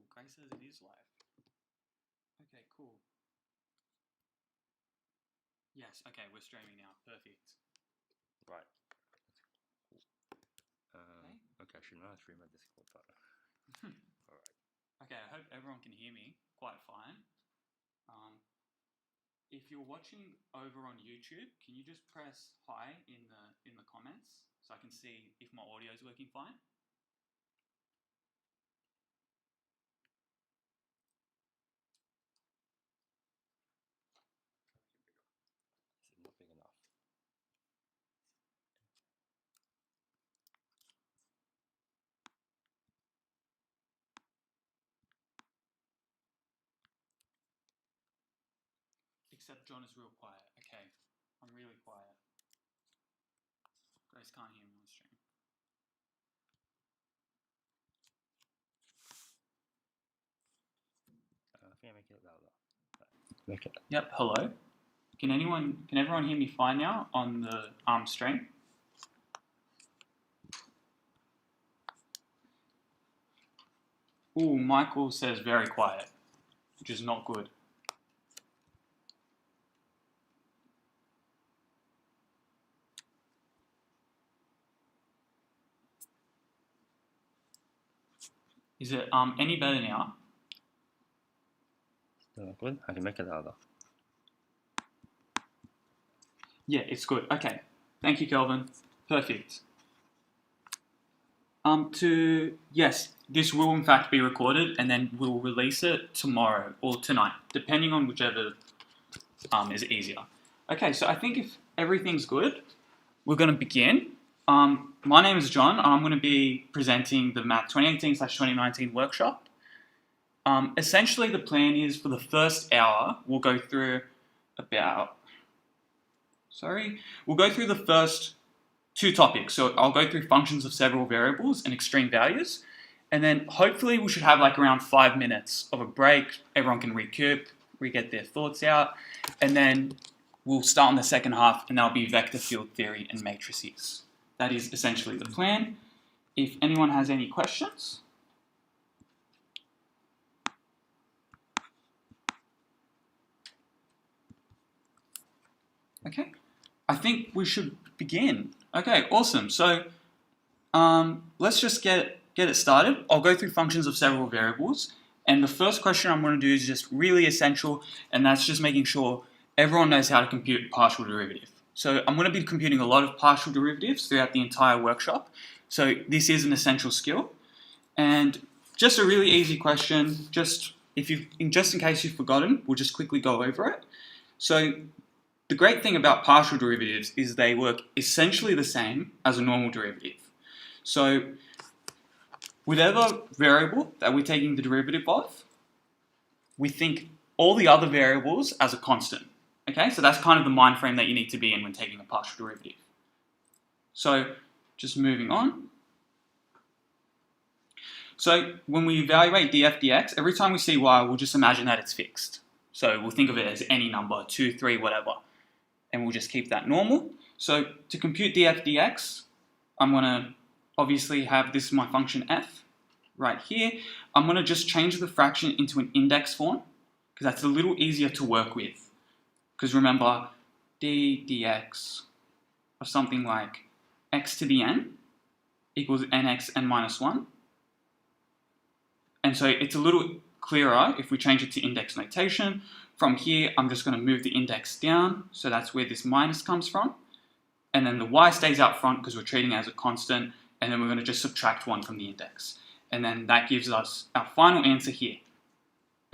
Cool. Grace says it is live. Okay, cool. Yes, okay, we're streaming now. Perfect. Right. Okay. Okay, I should not stream my Discord, but alright. Okay, I hope everyone can hear me quite fine. If you're watching over on YouTube, can you just press hi in the comments so I can see if my audio is working fine? Is it not big enough? Except John is real quiet. Okay, I'm really quiet. Grace can't hear me on the stream. I think I make it louder. Make it. Yep, hello. Can everyone hear me fine now on the stream? Ooh, Michael says very quiet, which is not good. Is it any better now? Still not good? I can make it louder. Yeah, it's good. Okay. Thank you, Kelvin. Perfect. Yes, this will in fact be recorded and then we'll release it tomorrow or tonight, depending on whichever is easier. Okay, so I think if everything's good, we're going to begin. My name is John. I'm going to be presenting the MATH2018/2019 workshop. Essentially, the plan is for the first hour, we'll go through the first two topics. So I'll go through functions of several variables and extreme values. And then hopefully we should have like around 5 minutes of a break. Everyone can recoup, get their thoughts out. And then we'll start on the second half and that'll be vector field theory and matrices. That is essentially the plan. If anyone has any questions. Okay, I think we should begin. Okay, awesome. So let's just get it started. I'll go through functions of several variables. And the first question I'm going to do is just really essential, and that's just making sure everyone knows how to compute partial derivative. So I'm going to be computing a lot of partial derivatives throughout the entire workshop. So this is an essential skill. And just a really easy question, just in case you've forgotten, we'll just quickly go over it. So the great thing about partial derivatives is they work essentially the same as a normal derivative. So whatever variable that we're taking the derivative of, we think all the other variables as a constant. Okay, so that's kind of the mind frame that you need to be in when taking a partial derivative. So just moving on. So when we evaluate df dx, every time we see y, we'll just imagine that it's fixed. So we'll think of it as any number, 2, 3, whatever. And we'll just keep that normal. So to compute df dx, I'm going to obviously have this my function f right here. I'm going to just change the fraction into an index form because that's a little easier to work with. Because remember, d dx of something like x to the n equals nx n minus 1. And so it's a little clearer if we change it to index notation. From here, I'm just going to move the index down, so that's where this minus comes from. And then the y stays out front because we're treating it as a constant, and then we're going to just subtract 1 from the index. And then that gives us our final answer here.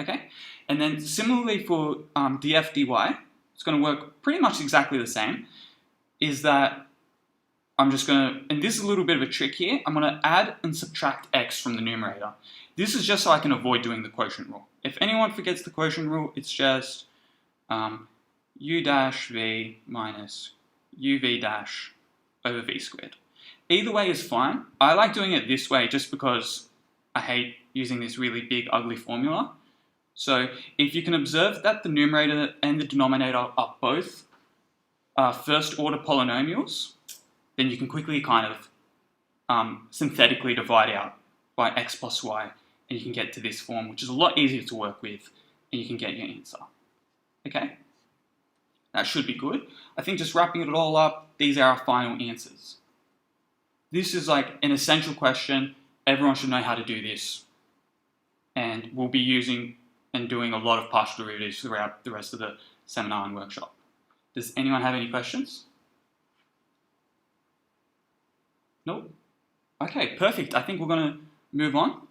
Okay? And then similarly for df dy, it's going to work pretty much exactly the same, is that I'm just going to, and this is a little bit of a trick here, I'm going to add and subtract x from the numerator. This is just so I can avoid doing the quotient rule. If anyone forgets the quotient rule, it's just u dash v minus uv dash over v squared. Either way is fine. I like doing it this way just because I hate using this really big ugly formula. So if you can observe that the numerator and the denominator are both first order polynomials, then you can quickly kind of synthetically divide out by x plus y and you can get to this form, which is a lot easier to work with, and you can get your answer. Okay? That should be good. I think just wrapping it all up, these are our final answers. This is like an essential question. Everyone should know how to do this. And we'll be using and doing a lot of partial derivatives throughout the rest of the seminar and workshop. Does anyone have any questions? Nope? Okay, perfect. I think we're going to move on.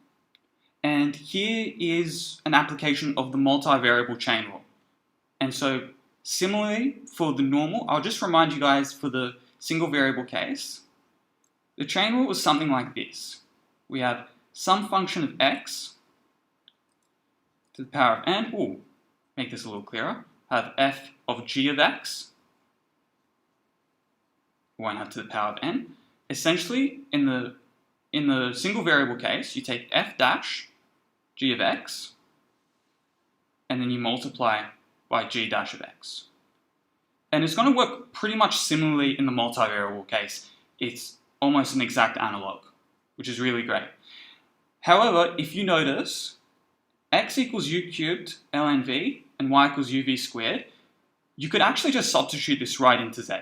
And here is an application of the multivariable chain rule. And so similarly for the normal, I'll just remind you guys for the single variable case, the chain rule was something like this. We have some function of x to the power of n. Ooh, make this a little clearer. Have f of g of x. We won't have to the power of n. Essentially, in the single variable case, you take f dash g of x, and then you multiply by g dash of x. And it's going to work pretty much similarly in the multivariable case. It's almost an exact analog, which is really great. However, if you notice, x equals u cubed ln v and y equals uv squared, you could actually just substitute this right into z.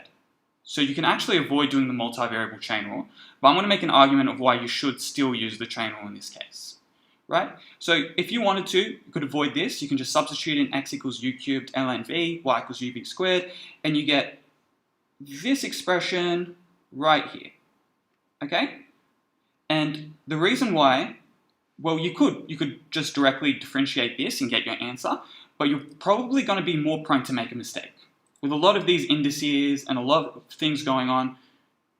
So you can actually avoid doing the multivariable chain rule, but I'm going to make an argument of why you should still use the chain rule in this case. Right? So if you wanted to, you could avoid this. You can just substitute in x equals u cubed ln v, y equals uv squared, and you get this expression right here. Okay? And the reason why, well, you could just directly differentiate this and get your answer, but you're probably going to be more prone to make a mistake. With a lot of these indices and a lot of things going on,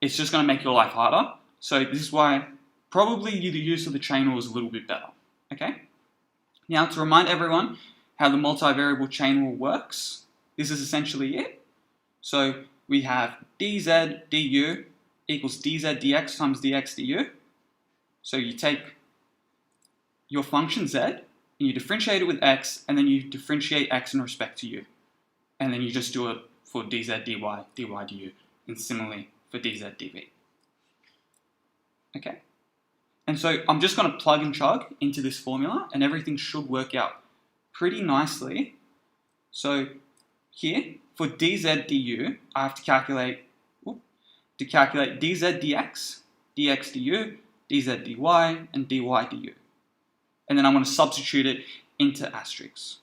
it's just going to make your life harder. So this is why probably the use of the chain rule is a little bit better. Okay? Now to remind everyone how the multivariable chain rule works, this is essentially it. So we have dz du equals dz dx times dx du. So you take your function z and you differentiate it with x, and then you differentiate x in respect to u. And then you just do it for dz dy, dy du, and similarly for dz dv. Okay? And so I'm just going to plug and chug into this formula, and everything should work out pretty nicely. So here, for dz du, I have to calculate dz dx, dx du, dz dy, and dy du. And then I'm going to substitute it into asterisk.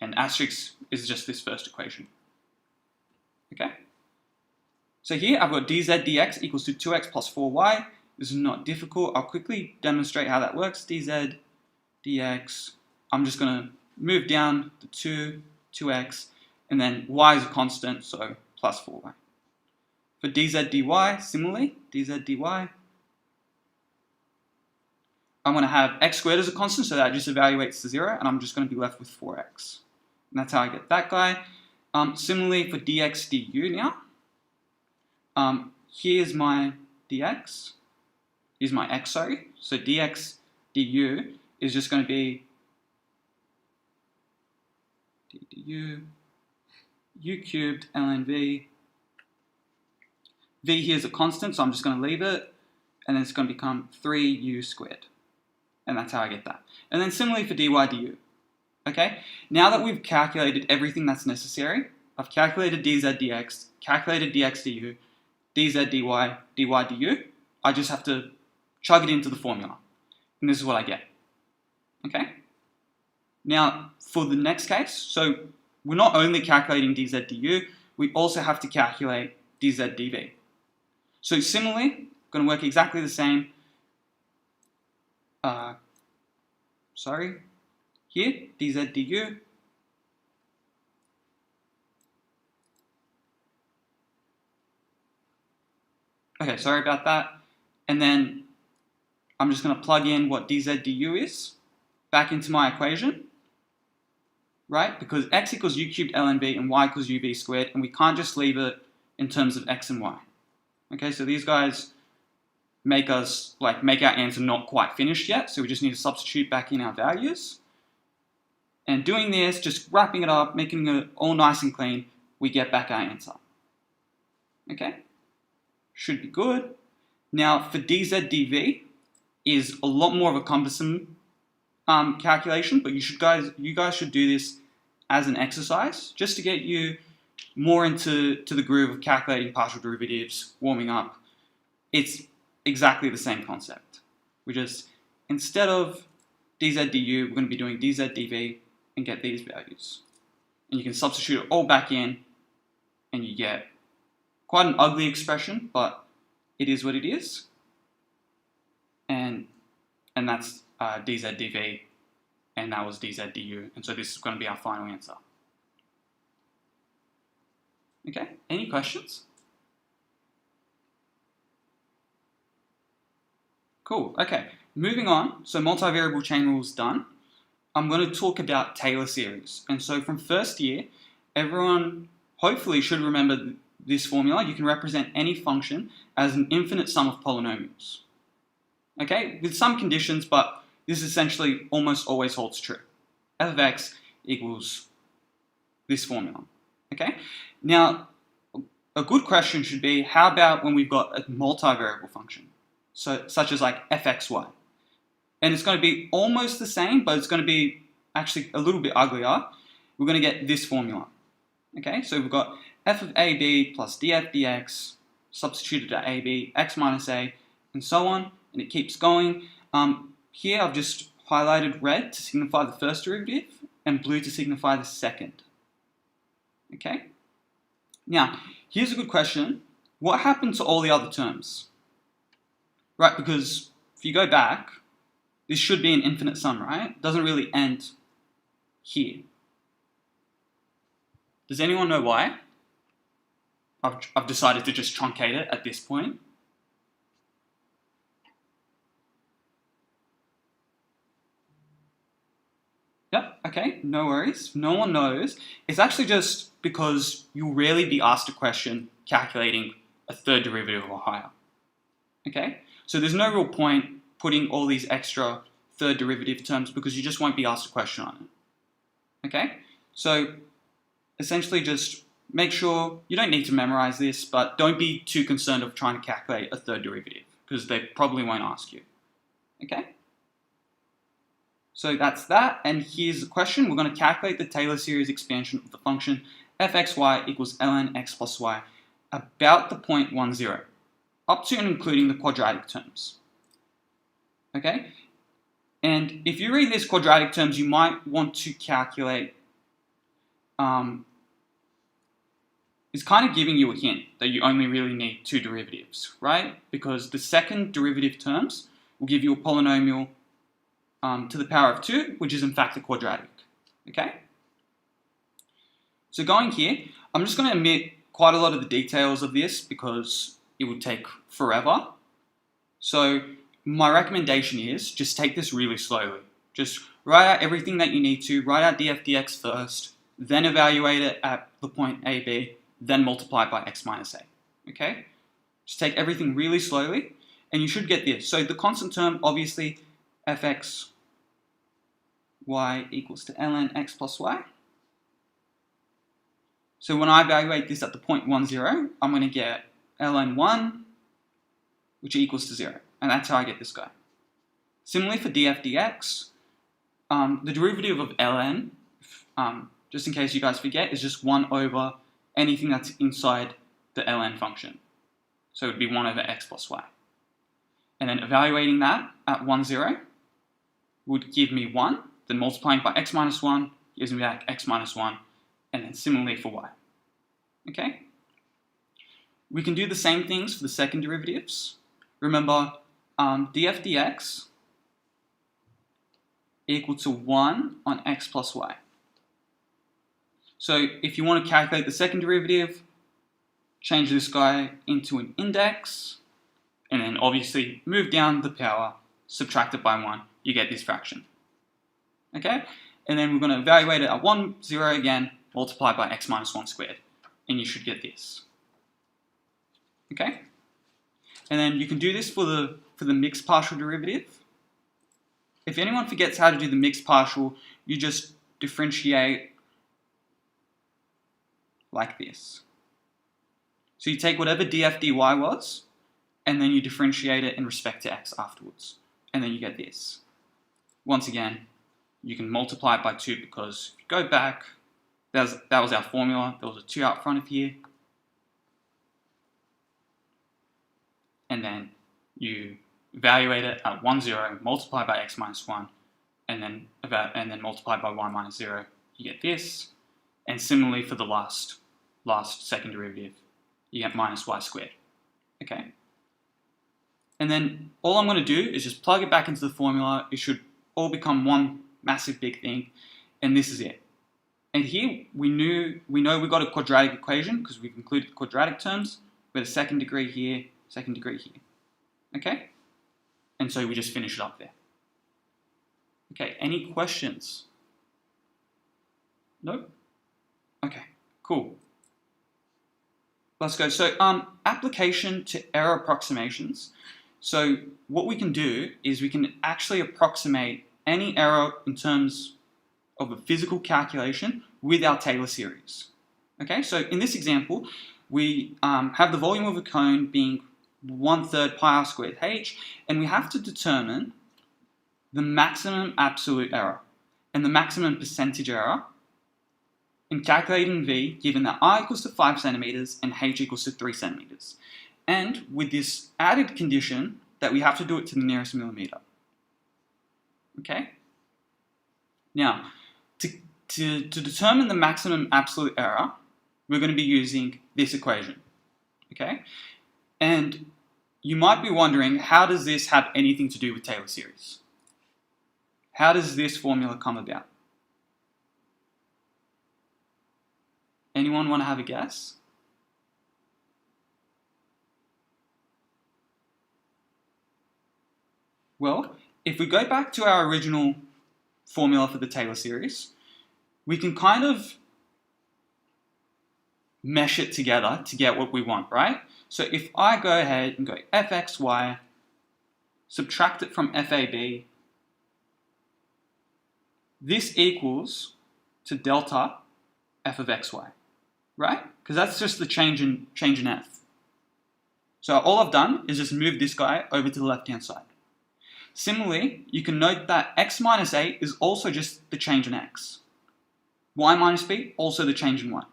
And asterisk is just this first equation. Okay? So here I've got dz dx equals to 2x plus 4y. This is not difficult. I'll quickly demonstrate how that works. dz dx, I'm just going to move down the 2x, and then y is a constant, so plus 4y. For dz dy, similarly, dz dy, I'm going to have x squared as a constant, so that just evaluates to 0, and I'm just going to be left with 4x. And that's how I get that guy. Similarly, for dx du now, here's my dx. Here's my x, sorry. So dx du is just going to be du u cubed ln v. V here is a constant, so I'm just going to leave it. And then it's going to become 3u squared. And that's how I get that. And then similarly for dy du. Okay? Now that we've calculated everything that's necessary, I've calculated dz dx, calculated dx du, dz dy, dy du, I just have to chug it into the formula. And this is what I get. Okay? Now, for the next case, so we're not only calculating dz du, we also have to calculate dz dv. So similarly, going to work exactly the same. Here, dz du. Okay, sorry about that. And then I'm just going to plug in what dz du is back into my equation, right? Because x equals u cubed ln v and y equals uv squared, and we can't just leave it in terms of x and y. Okay, so these guys make us, make our answer not quite finished yet, so we just need to substitute back in our values. And doing this, just wrapping it up, making it all nice and clean, we get back our answer. Okay? Should be good. Now, for dz dv is a lot more of a cumbersome calculation, but you guys should do this as an exercise just to get you more into the groove of calculating partial derivatives, warming up. It's exactly the same concept. We just, instead of dz du, we're going to be doing dz dv and get these values. And you can substitute it all back in and you get quite an ugly expression, but it is what it is. And that's dz dv, and that was dz du, and so this is going to be our final answer. Okay, any questions? Cool, okay, moving on. So multivariable chain rules done. I'm going to talk about Taylor series. And so from first year, everyone hopefully should remember this formula. You can represent any function as an infinite sum of polynomials. Okay, with some conditions, but this essentially almost always holds true. F of x equals this formula. Okay, now a good question should be, how about when we've got a multivariable function, so such as like fxy, and it's going to be almost the same, but it's going to be actually a little bit uglier. We're going to get this formula. Okay, so we've got f of ab plus df dx substituted at ab, x minus a, and so on, and it keeps going. Here I've just highlighted red to signify the first derivative and blue to signify the second. Okay? Now, here's a good question. What happened to all the other terms? Right, because if you go back, this should be an infinite sum, right? It doesn't really end here. Does anyone know why? I've decided to just truncate it at this point. Yep, okay, no worries. No one knows. It's actually just because you'll rarely be asked a question calculating a third derivative or higher. Okay? So there's no real point putting all these extra third derivative terms because you just won't be asked a question on it. Okay? So essentially just make sure you don't need to memorize this, but don't be too concerned of trying to calculate a third derivative because they probably won't ask you. Okay? So that's that, and here's the question. We're going to calculate the Taylor series expansion of the function fxy equals ln x plus y about the point 1, 0, up to and including the quadratic terms. Okay? And if you read these quadratic terms, you might want to calculate, it's kind of giving you a hint that you only really need two derivatives, right? Because the second derivative terms will give you a polynomial to the power of 2, which is in fact a quadratic. Okay? So going here, I'm just going to omit quite a lot of the details of this because it would take forever. So my recommendation is just take this really slowly. Just write out everything that you need to, write out df dx first, then evaluate it at the point AB, then multiply it by x minus a. Okay? Just take everything really slowly, and you should get this. So the constant term, obviously, fx y equals to ln x plus y. So when I evaluate this at the point 1, 0, I'm going to get ln 1, which equals to 0. And that's how I get this guy. Similarly for df dx, the derivative of ln, just in case you guys forget, is just 1 over anything that's inside the ln function. So it would be 1 over x plus y. And then evaluating that at 1, 0 would give me 1. Then multiplying by x minus 1 gives me back x minus 1. And then similarly for y. Okay? We can do the same things for the second derivatives. Remember, df dx equal to 1 on x plus y. So if you want to calculate the second derivative, change this guy into an index, and then obviously move down the power, subtract it by 1, you get this fraction. Okay? And then we're going to evaluate it at 1, 0 again, multiply by x minus 1 squared, and you should get this. Okay? And then you can do this for the mixed partial derivative. If anyone forgets how to do the mixed partial, you just differentiate like this. So you take whatever df dy was, and then you differentiate it in respect to x afterwards. And then you get this. Once again, you can multiply it by 2 because if you go back, that was our formula. There was a 2 out front of here. And then you evaluate it at 1, 0, multiply by x minus 1, and then multiply by y minus 0. You get this. And similarly for the last second derivative, you get minus y squared. Okay? And then all I'm going to do is just plug it back into the formula. It should all become one massive big thing, and this is it. And here we know we got a quadratic equation because we've included quadratic terms with a second degree here, second degree here. Okay? And so we just finish it up there. Okay, any questions? Nope? Okay, cool. Let's go. So application to error approximations. So what we can do is we can actually approximate any error in terms of a physical calculation with our Taylor series. Okay, so in this example, we have the volume of a cone being 1/3 pi r squared h, and we have to determine the maximum absolute error and the maximum percentage error in calculating v, given that r equals to 5 centimeters and h equals to 3 centimeters. And with this added condition that we have to do it to the nearest millimeter. Okay? Now, to determine the maximum absolute error, we're going to be using this equation. Okay? And you might be wondering, how does this have anything to do with Taylor series? How does this formula come about? Anyone want to have a guess? Well, if we go back to our original formula for the Taylor series, we can kind of mesh it together to get what we want, right? So if I go ahead and go fxy, subtract it from fab, this equals to delta f of xy, right? Because that's just the change in f. So all I've done is just move this guy over to the left-hand side. Similarly, you can note that x minus a is also just the change in x. Y minus b, also the change in y.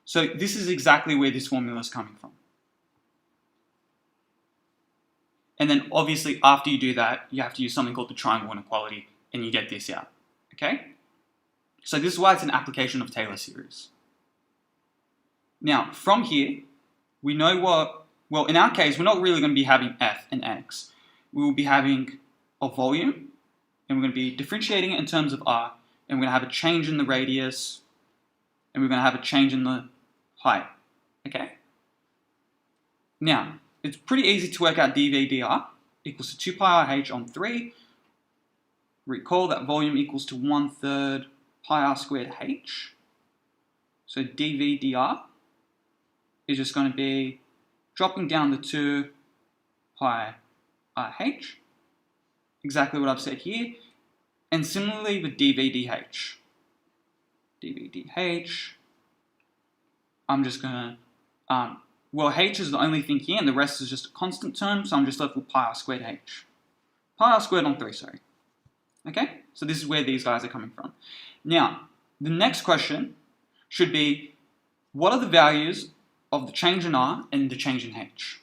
So this is exactly where this formula is coming from. And then obviously after you do that, you have to use something called the triangle inequality, and you get this out. Okay? So this is why it's an application of Taylor series. Now, from here, we know well, in our case, we're not really going to be having f and x. We will be having a volume, and we're going to be differentiating it in terms of r, and we're going to have a change in the radius, and we're going to have a change in the height. Okay? Now, it's pretty easy to work out dv dr equals to 2 pi r h on 3. Recall that volume equals to 1/3 pi r squared h. So dv dr is just going to be dropping down the 2 pi RH, exactly what I've said here, and similarly with dv/dh. dv/dh, I'm just going to, well, h is the only thing here, and the rest is just a constant term, so I'm just left with pi r squared h. Pi r squared on 3, sorry. Okay, so this is where these guys are coming from. Now, the next question should be, what are the values of the change in r and the change in h?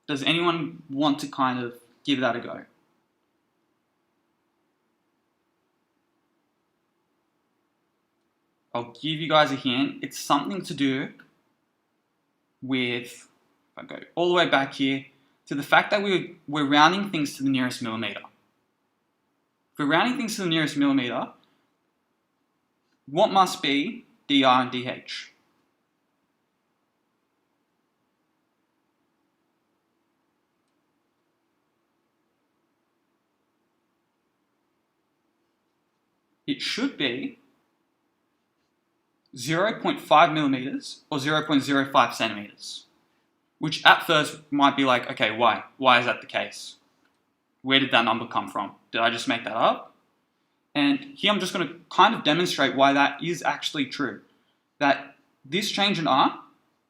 Does anyone want to kind of give that a go? I'll give you guys a hint. It's something to do with, if I go all the way back here, to the fact that we're rounding things to the nearest millimeter. If we're rounding things to the nearest millimeter, what must be dr and dh? It should be 0.5 millimeters or 0.05 centimeters, which at first might be like, okay, why? Why is that the case? Where did that number come from? Did I just make that up? And here I'm just going to kind of demonstrate why that is actually true. That this change in r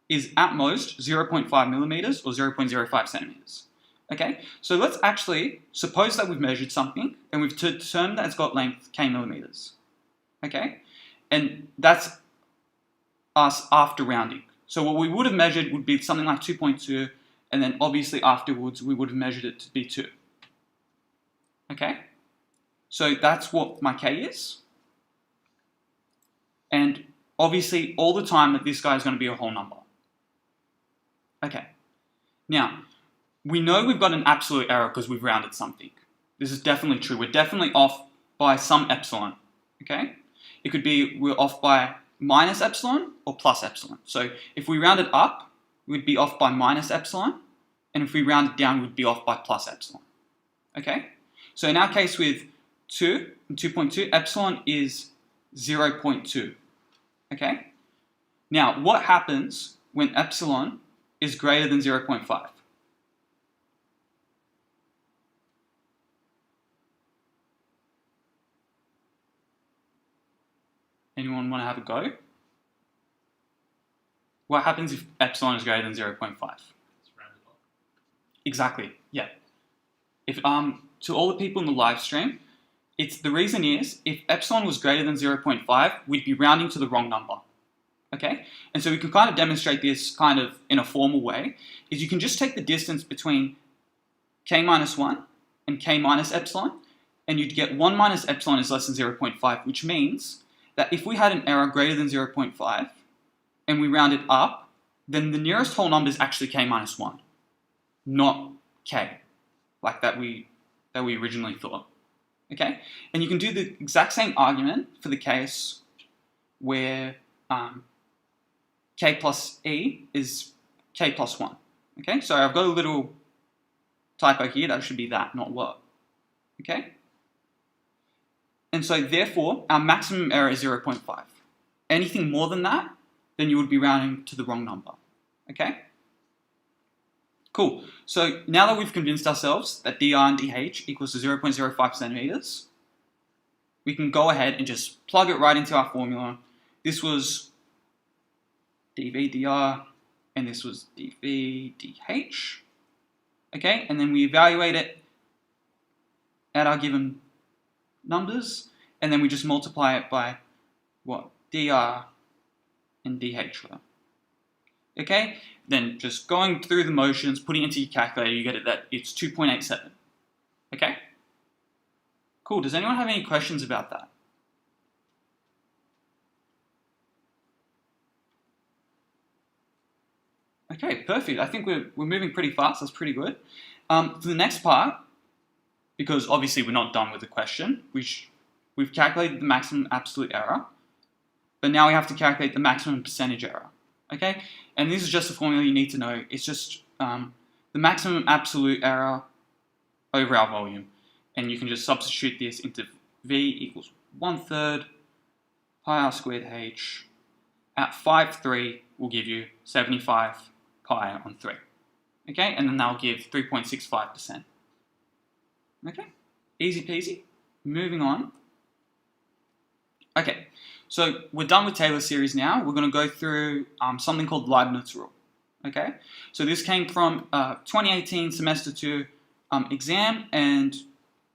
is at most 0.5 millimeters or 0.05 centimeters. Okay, so let's actually suppose that we've measured something and we've determined that it's got length k millimeters. Okay, and that's us after rounding. So what we would have measured would be something like 2.2, and then obviously afterwards we would have measured it to be 2. Okay, so that's what my k is. And obviously all the time that this guy is going to be a whole number. Okay, now we know we've got an absolute error because we've rounded something. This is definitely true. We're definitely off by some epsilon. Okay, it could be we're off by minus epsilon or plus epsilon. So if we round it up, we'd be off by minus epsilon, and if we round it down, we'd be off by plus epsilon. Okay, so in our case with 2 and 2.2, epsilon is 0.2. Okay, now what happens when epsilon is greater than 0.5? Anyone want to have a go? What happens if epsilon is greater than 0.5? Exactly, yeah. If to all the people in the live stream, the reason is if epsilon was greater than 0.5, we'd be rounding to the wrong number. Okay? And so we can kind of demonstrate this kind of in a formal way, is you can just take the distance between k minus 1 and k minus epsilon, and you'd get 1 minus epsilon is less than 0.5, which means that if we had an error greater than 0.5 and we round it up, then the nearest whole number is actually k minus 1, not k, like that we originally thought. Okay? And you can do the exact same argument for the case where k plus e is k plus 1. Okay? So I've got a little typo here, that should be that, not what. Okay? And so therefore, our maximum error is 0.5. Anything more than that, then you would be rounding to the wrong number. Okay? Cool. So now that we've convinced ourselves that dr and dh equals to 0.05 centimeters, we can go ahead and just plug it right into our formula. This was dv dr, and this was dv dh. Okay, and then we evaluate it at our given numbers, and then we just multiply it by what? dr and dh were. Okay, then just going through the motions, putting it into your calculator, you get it that it's 2.87. Okay? Cool, does anyone have any questions about that? Okay, perfect. I think we're moving pretty fast, that's pretty good. For the next part, because obviously we're not done with the question, we've calculated the maximum absolute error, but now we have to calculate the maximum percentage error. Okay, and this is just a formula you need to know. It's just the maximum absolute error over our volume, and you can just substitute this into v equals 1/3 pi r squared h at 5/3 will give you 75 pi on 3. Okay, and then that'll give 3.65%. Okay, easy peasy. Moving on. Okay, so we're done with Taylor series now. We're going to go through something called Leibniz rule. Okay, so this came from 2018 semester 2 exam, and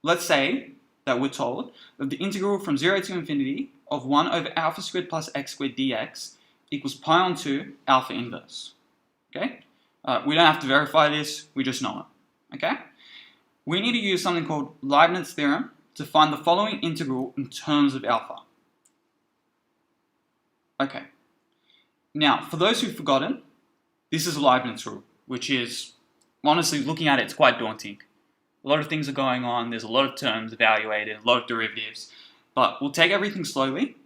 let's say that we're told that the integral from 0 to infinity of 1 over alpha squared plus x squared dx equals pi on 2 alpha inverse. Okay, we don't have to verify this, we just know it. Okay, we need to use something called Leibniz theorem to find the following integral in terms of alpha. Okay, now for those who've forgotten, this is a Leibniz rule, which is, honestly, looking at it, it's quite daunting. A lot of things are going on, there's a lot of terms evaluated, a lot of derivatives, but we'll take everything slowly.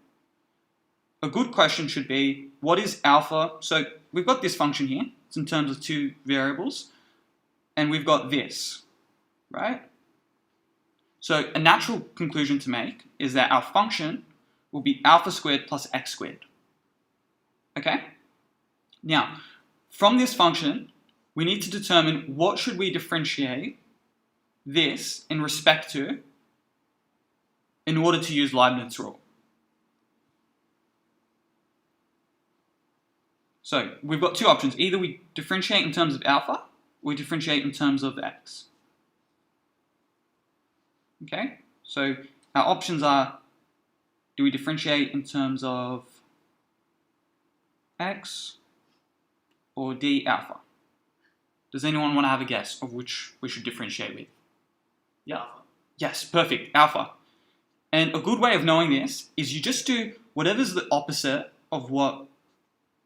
A good question should be, what is alpha? So we've got this function here, it's in terms of 2 variables, and we've got this, right? So a natural conclusion to make is that our function will be alpha squared plus x squared. Okay? Now, from this function, we need to determine what should we differentiate this in respect to in order to use Leibniz rule. So we've got 2 options. Either we differentiate in terms of alpha, we differentiate in terms of x. Okay, so our options are, do we differentiate in terms of x or d alpha? Does anyone want to have a guess of which we should differentiate with? Yeah. Alpha. Yes, perfect, alpha. And a good way of knowing this is you just do whatever's the opposite of what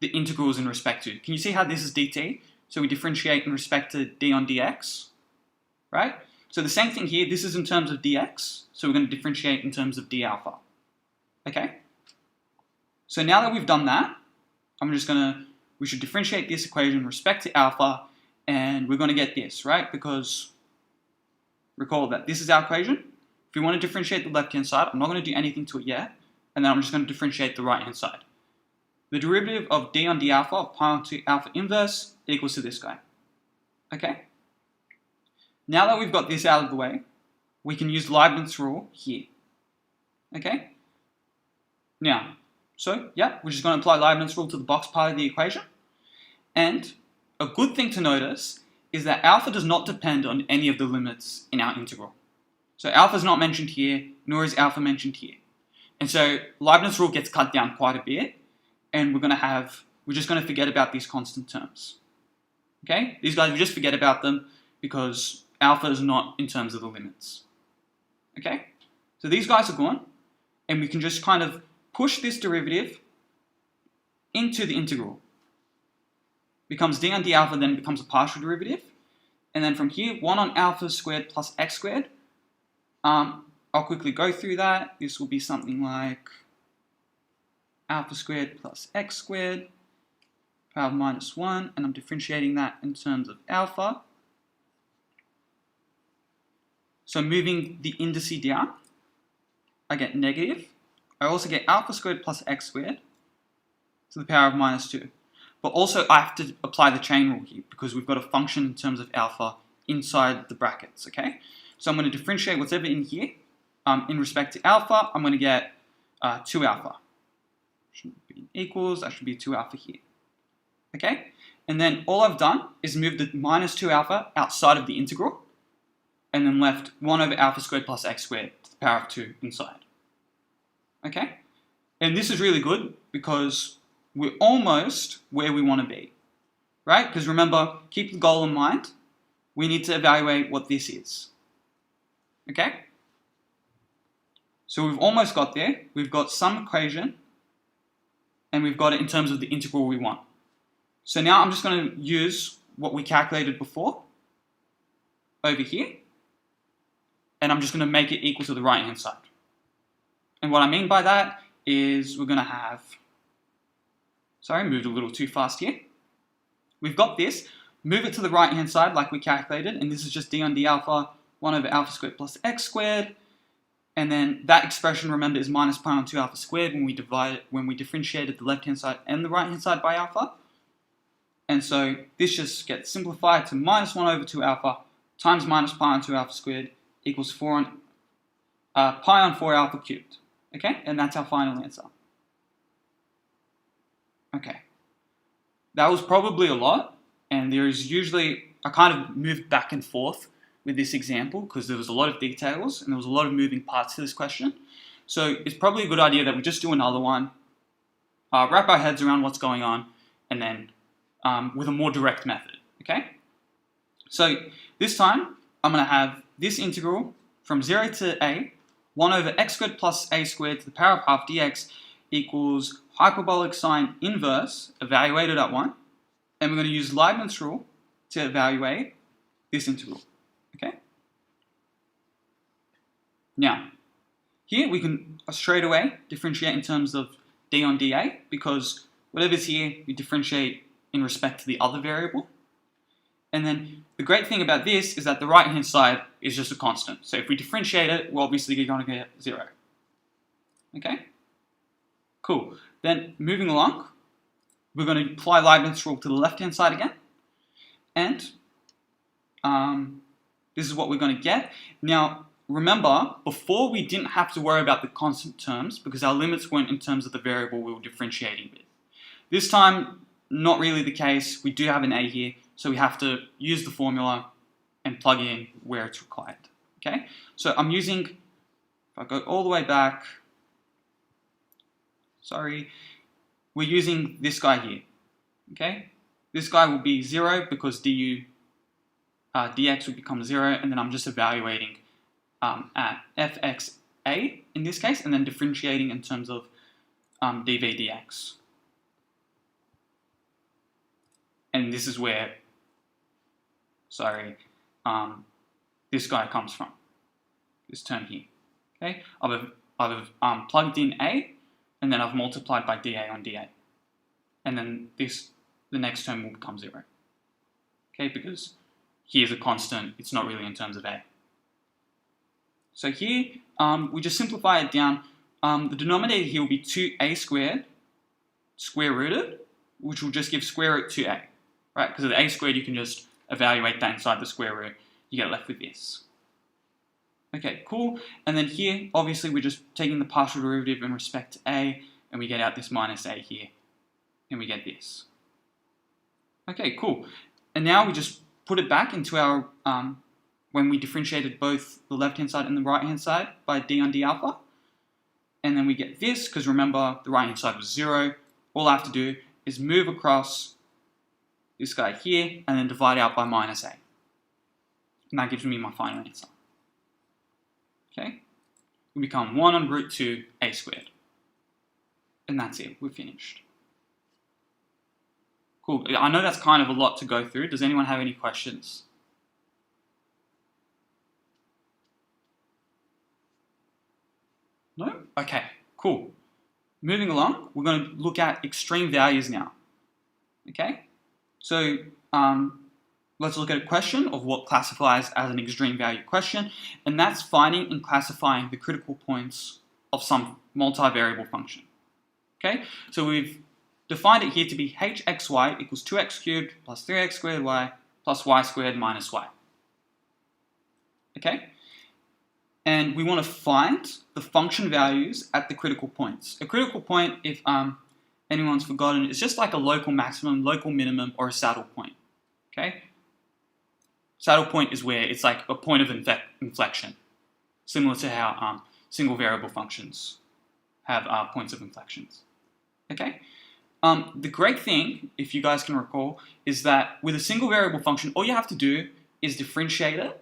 the integral is in respect to. Can you see how this is dt? So we differentiate in respect to d on dx, right? So the same thing here, this is in terms of dx, so we're going to differentiate in terms of d alpha. Okay? So now that we've done that, we should differentiate this equation in respect to alpha, and we're going to get this, right? Because recall that this is our equation. If we want to differentiate the left-hand side, I'm not going to do anything to it yet, and then I'm just going to differentiate the right-hand side. The derivative of d on d alpha of pi onto alpha inverse equals to this guy. Okay? Now that we've got this out of the way, we can use Leibniz rule here. Okay? Now, so, yeah, we're just going to apply Leibniz rule to the box part of the equation. And a good thing to notice is that alpha does not depend on any of the limits in our integral. So alpha is not mentioned here, nor is alpha mentioned here. And so Leibniz rule gets cut down quite a bit, and we're just going to forget about these constant terms. Okay? These guys, we just forget about them because alpha is not in terms of the limits. Okay? So these guys are gone, and we can just kind of push this derivative into the integral. Becomes d on d alpha, then becomes a partial derivative. And then from here, 1 on alpha squared plus x squared. I'll quickly go through that. This will be something like alpha squared plus x squared, power of minus 1, and I'm differentiating that in terms of alpha. So moving the indice down, I get negative. I also get alpha squared plus x squared to the power of minus 2. But also I have to apply the chain rule here because we've got a function in terms of alpha inside the brackets, okay? So I'm going to differentiate whatever in here. In respect to alpha, I'm going to get 2 alpha. Shouldn't be equals, that should be 2 alpha here. Okay? And then all I've done is move the minus 2 alpha outside of the integral, and then left 1 over alpha squared plus x squared to the power of 2 inside. Okay? And this is really good because we're almost where we want to be. Right? Because remember, keep the goal in mind. We need to evaluate what this is. Okay? So we've almost got there. We've got some equation, and we've got it in terms of the integral we want. So now I'm just going to use what we calculated before over here, and I'm just going to make it equal to the right-hand side. And what I mean by that is we're going to have, sorry, moved a little too fast here. We've got this, move it to the right-hand side like we calculated, and this is just d on d alpha, 1 over alpha squared plus x squared. And then that expression, remember, is minus pi on 2 alpha squared when we differentiated the left-hand side and the right-hand side by alpha. And so this just gets simplified to minus 1 over 2 alpha times minus pi on 2 alpha squared equals pi on 4 alpha cubed. Okay? And that's our final answer. Okay. That was probably a lot, and there is usually, I kind of moved back and forth with this example because there was a lot of details and there was a lot of moving parts to this question. So it's probably a good idea that we just do another one, wrap our heads around what's going on, and then with a more direct method, okay? So this time, I'm going to have this integral from 0 to a, 1 over x squared plus a squared to the power of half dx equals hyperbolic sine inverse, evaluated at 1, and we're going to use Leibniz rule to evaluate this integral. Okay. Now, here we can straight away differentiate in terms of d on dA because whatever's here, we differentiate in respect to the other variable. And then the great thing about this is that the right-hand side is just a constant. So if we differentiate it, we're obviously going to get 0. Okay? Cool. Then moving along, we're going to apply Leibniz rule to the left-hand side again. And this is what we're going to get. Now, remember, before we didn't have to worry about the constant terms because our limits weren't in terms of the variable we were differentiating with. This time, not really the case. We do have an a here, so we have to use the formula and plug in where it's required. Okay, so I'm using, if I go all the way back, sorry, we're using this guy here. Okay, this guy will be 0 because dx would become 0, and then I'm just evaluating at fxa in this case, and then differentiating in terms of dv dx. And this is where, sorry, this guy comes from, this term here. Okay, I've plugged in a, and then I've multiplied by dA on dA, and then the next term will become 0. Okay, because here's a constant, it's not really in terms of a. So here, we just simplify it down. The denominator here will be 2a squared, square rooted, which will just give square root 2a, right? Because of the a squared, you can just evaluate that inside the square root. You get left with this. Okay, cool. And then here, obviously, we're just taking the partial derivative in respect to a, and we get out this minus a here, and we get this. Okay, cool. And now we just put it back into our, when we differentiated both the left-hand side and the right-hand side by d on d alpha. And then we get this, because remember, the right-hand side was 0. All I have to do is move across this guy here, and then divide out by minus a. And that gives me my final answer. Okay? We become 1 on root 2 a squared. And that's it, we're finished. Cool, I know that's kind of a lot to go through. Does anyone have any questions? No? Okay, cool. Moving along, we're going to look at extreme values now. Okay? So, let's look at a question of what classifies as an extreme value question, and that's finding and classifying the critical points of some multivariable function. Okay? So we've defined it here to be hxy equals 2x cubed plus 3x squared y plus y squared minus y. Okay? And we want to find the function values at the critical points. A critical point, if anyone's forgotten, is just like a local maximum, local minimum, or a saddle point. Okay? Saddle point is where it's like a point of inflection, similar to how single variable functions have points of inflections. Okay? The great thing, if you guys can recall, is that with a single variable function, all you have to do is differentiate it,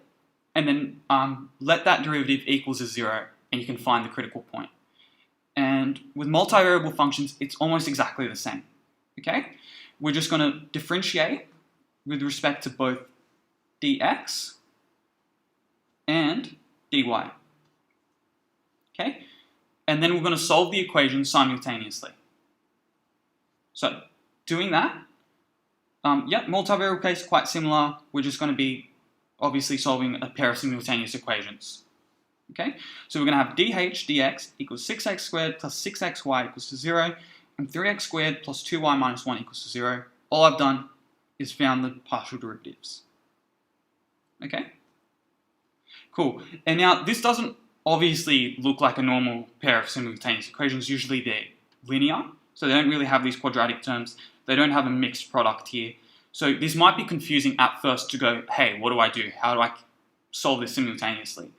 and then let that derivative equals a 0, and you can find the critical point. And with multivariable functions, it's almost exactly the same. Okay? We're just going to differentiate with respect to both dx and dy. Okay? And then we're going to solve the equation simultaneously. So, doing that, multivariable case, quite similar. We're just going to be obviously solving a pair of simultaneous equations. Okay? So we're going to have dh dx equals 6x squared plus 6xy equals to 0, and 3x squared plus 2y minus 1 equals to 0. All I've done is found the partial derivatives. Okay? Cool. And now, this doesn't obviously look like a normal pair of simultaneous equations. Usually they're linear, so they don't really have these quadratic terms. They don't have a mixed product here. So this might be confusing at first to go, hey, what do I do? How do I solve this simultaneously?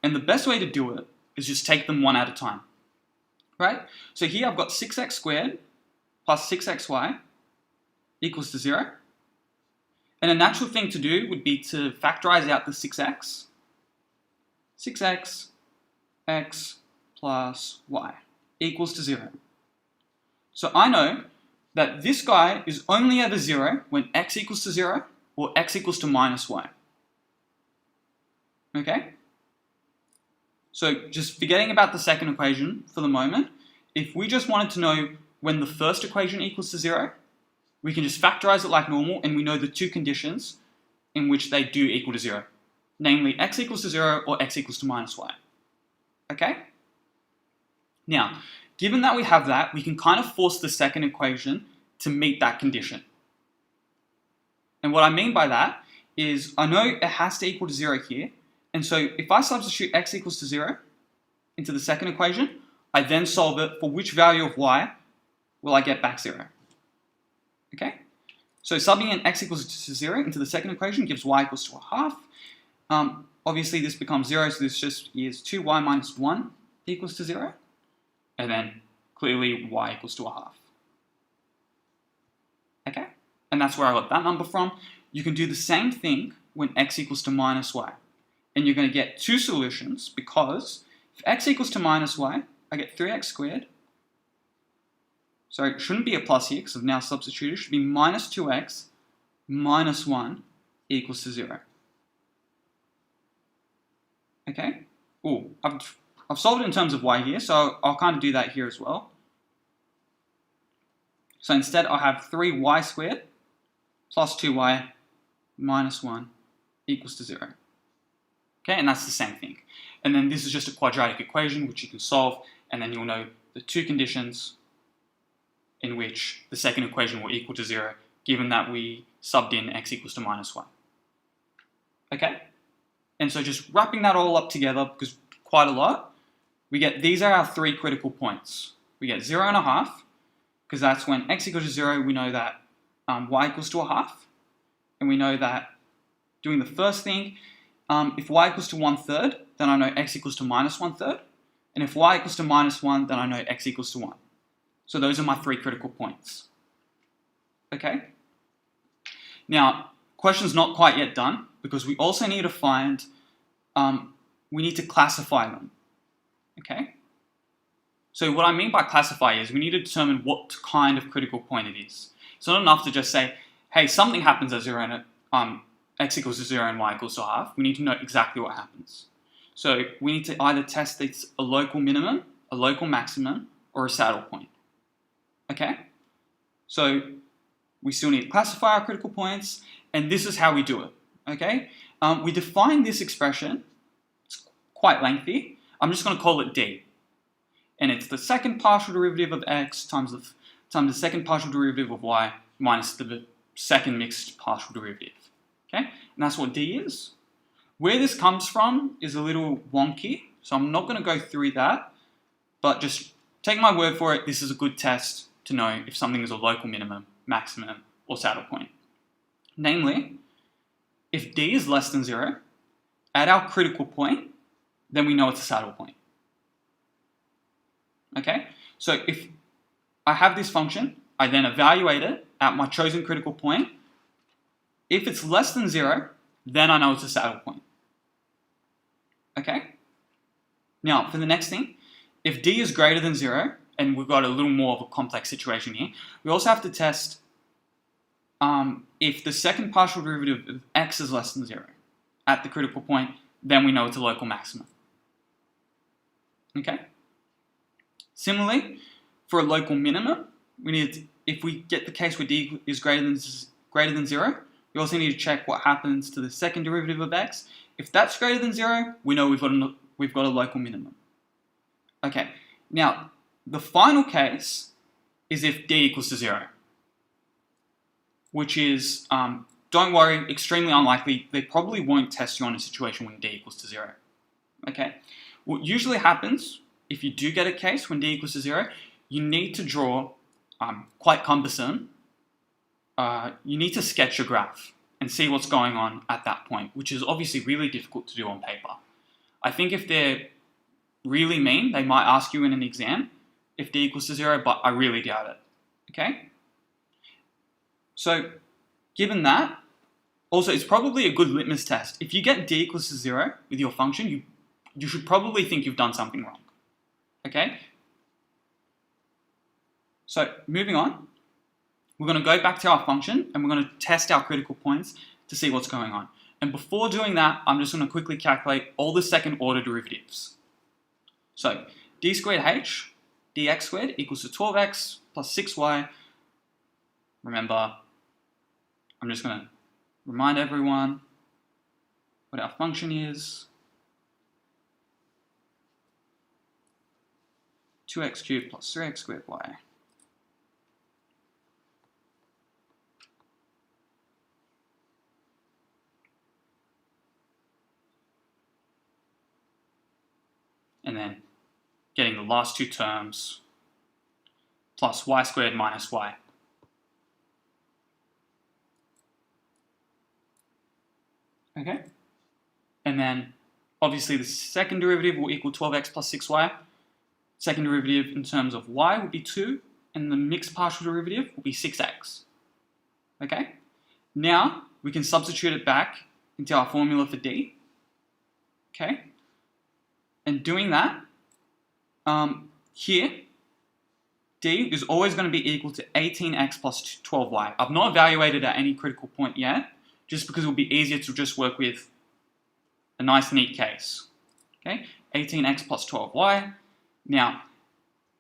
And the best way to do it is just take them one at a time. Right? So here I've got 6x squared plus 6xy equals to 0. And a natural thing to do would be to factorize out the 6x. 6x, x plus y equals to 0. So I know that this guy is only ever 0 when x equals to 0 or x equals to minus y. Okay? So just forgetting about the second equation for the moment, if we just wanted to know when the first equation equals to 0, we can just factorize it like normal, and we know the two conditions in which they do equal to 0. Namely, x equals to 0 or x equals to minus y. Okay? Now, given that we have that, we can kind of force the second equation to meet that condition. And what I mean by that is, I know it has to equal to 0 here, and so if I substitute x equals to 0 into the second equation, I then solve it for which value of y will I get back 0. Okay? So subbing in x equals to 0 into the second equation gives y equals to a half. Obviously this becomes 0, so this just is 2y minus 1 equals to 0. And then clearly y equals to a half. Okay? And that's where I got that number from. You can do the same thing when x equals to minus y. And you're going to get two solutions, because if x equals to minus y, I get 3x squared. So it shouldn't be a plus here because I've now substituted. It should be minus 2x minus 1 equals to 0. Okay? Ooh, I've solved it in terms of y here, so I'll kind of do that here as well. So instead I'll have 3y squared plus 2y minus 1 equals to 0. Okay, and that's the same thing. And then this is just a quadratic equation which you can solve, and then you'll know the two conditions in which the second equation will equal to 0, given that we subbed in x equals to minus y. Okay? And so just wrapping that all up together, because quite a lot, we get these are our three critical points. We get 0.5, because that's when x equals to 0, we know that y equals to a half. And we know that doing the first thing, if y equals to 1/3, then I know x equals to minus 1/3. And if y equals to minus 1, then I know x equals to 1. So those are my three critical points. Okay? Now, question's not quite yet done, because we also need to find, we need to classify them. Okay? So what I mean by classify is we need to determine what kind of critical point it is. It's not enough to just say, hey, something happens at 0 and x equals to 0 and y equals to a half. We need to know exactly what happens. So we need to either test it's a local minimum, a local maximum, or a saddle point. Okay? So we still need to classify our critical points, and this is how we do it. Okay? We define this expression. It's quite lengthy. I'm just going to call it D. And it's the second partial derivative of x times the second partial derivative of y minus the second mixed partial derivative. Okay? And that's what D is. Where this comes from is a little wonky, so I'm not going to go through that, but just take my word for it, this is a good test to know if something is a local minimum, maximum, or saddle point. Namely, if D is less than 0, at our critical point, then we know it's a saddle point. Okay? So if I have this function, I then evaluate it at my chosen critical point. If it's less than 0, then I know it's a saddle point. Okay? Now, for the next thing, if D is greater than 0, and we've got a little more of a complex situation here, we also have to test if the second partial derivative of x is less than 0 at the critical point, then we know it's a local maximum. Okay? Similarly, for a local minimum, we need to, if we get the case where D is greater than 0, we also need to check what happens to the second derivative of x. If that's greater than 0, we know we've got a local minimum. Okay, now the final case is if D equals to 0, which is, don't worry, extremely unlikely. They probably won't test you on a situation when D equals to 0. Okay, what usually happens if you do get a case when D equals to 0, you need to draw, quite cumbersome, you need to sketch a graph and see what's going on at that point, which is obviously really difficult to do on paper. I think if they're really mean, they might ask you in an exam if D equals to 0, but I really doubt it. Okay? So, given that, also it's probably a good litmus test. If you get D equals to 0 with your function, you should probably think you've done something wrong. Okay? So, moving on, we're going to go back to our function and we're going to test our critical points to see what's going on. And before doing that, I'm just going to quickly calculate all the second order derivatives. So, d squared h dx squared equals to 12x plus 6y. Remember, I'm just going to remind everyone what our function is. 2x cubed plus 3x squared y. And then getting the last two terms plus y squared minus y. Okay? And then, obviously, the second derivative will equal 12x plus 6y. Second derivative in terms of y will be 2, and the mixed partial derivative will be 6x. Okay? Now, we can substitute it back into our formula for d. Okay? And doing that, here, d is always going to be equal to 18x plus 12y. I've not evaluated at any critical point yet, just because it will be easier to just work with a nice neat case. Okay, 18x plus 12y. Now,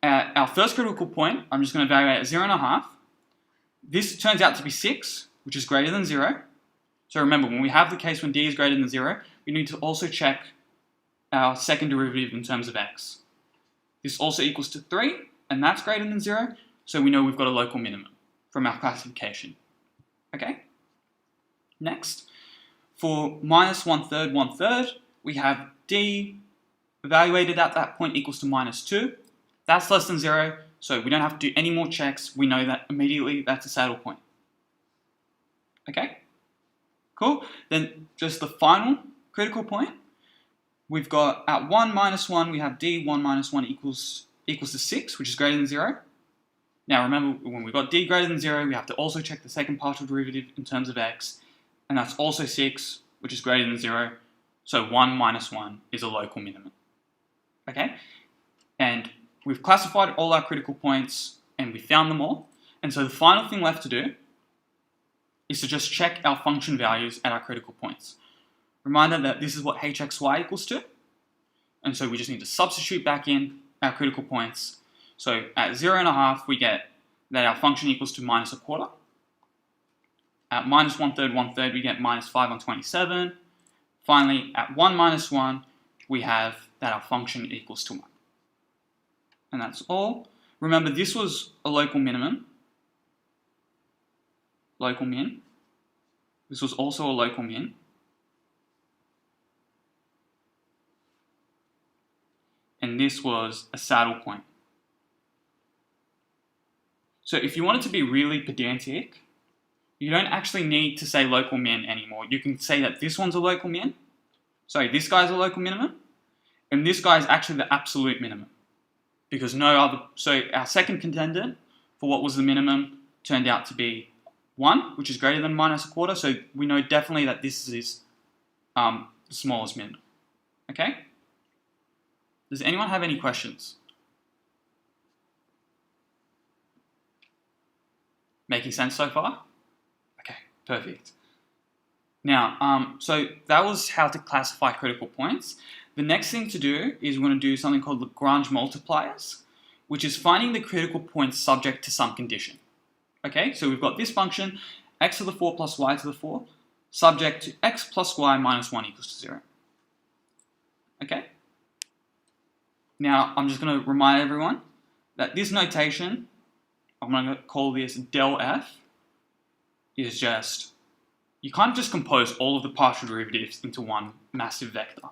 at our first critical point, I'm just going to evaluate at 0.5. This turns out to be 6, which is greater than 0. So remember, when we have the case when d is greater than 0, we need to also check our second derivative in terms of x. This also equals to 3, and that's greater than 0, so we know we've got a local minimum from our classification. Okay? Next, for minus 1/3, 1/3, we have d evaluated at that point equals to minus 2. That's less than 0, so we don't have to do any more checks. We know that immediately that's a saddle point. Okay? Cool. Then just the final critical point. We've got at 1 minus 1, we have d 1 minus 1 equals to 6, which is greater than 0. Now remember, when we've got d greater than 0, we have to also check the second partial derivative in terms of x, and that's also 6, which is greater than 0. So 1 minus 1 is a local minimum. Okay? And we've classified all our critical points, and we found them all. And so the final thing left to do is to just check our function values at our critical points. Reminder that this is what hxy equals to. And so we just need to substitute back in our critical points. So at 0.5, we get that our function equals to minus 1/4. At minus 1/3, 1/3, we get minus 5/27. Finally, at 1 minus 1, we have that our function equals to 1. And that's all. Remember, this was a local minimum. Local min. This was also a local min. And this was a saddle point. So if you want it to be really pedantic, you don't actually need to say local min anymore. You can say that this one's a local min. Sorry, this guy's a local minimum. And this guy is actually the absolute minimum. Because no other, so our second contender for what was the minimum turned out to be 1, which is greater than minus 1/4. So we know definitely that this is the smallest minimum. Okay? Does anyone have any questions? Making sense so far? Okay, perfect. Now, so that was how to classify critical points. The next thing to do is we're going to do something called Lagrange multipliers, which is finding the critical points subject to some condition. Okay, so we've got this function, x to the 4 plus y to the 4, subject to x plus y minus 1 equals to 0. Okay? Now, I'm just going to remind everyone that this notation, I'm going to call this del f, is just, you can't just compose all of the partial derivatives into one massive vector.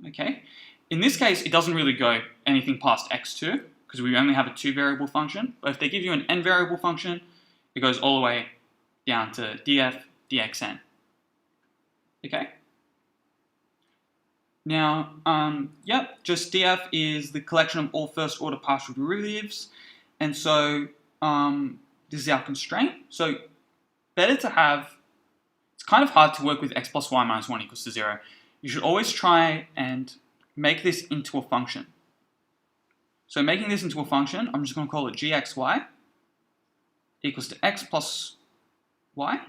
Okay? In this case, it doesn't really go anything past x2, because we only have a 2-variable function. But if they give you an n-variable function, it goes all the way down to df dxn. Okay? Now, just df is the collection of all first-order partial derivatives. And so this is our constraint. So better to have, it's kind of hard to work with x plus y minus 1 equals to 0. You should always try and make this into a function. So making this into a function, I'm just going to call it gxy equals to x plus y.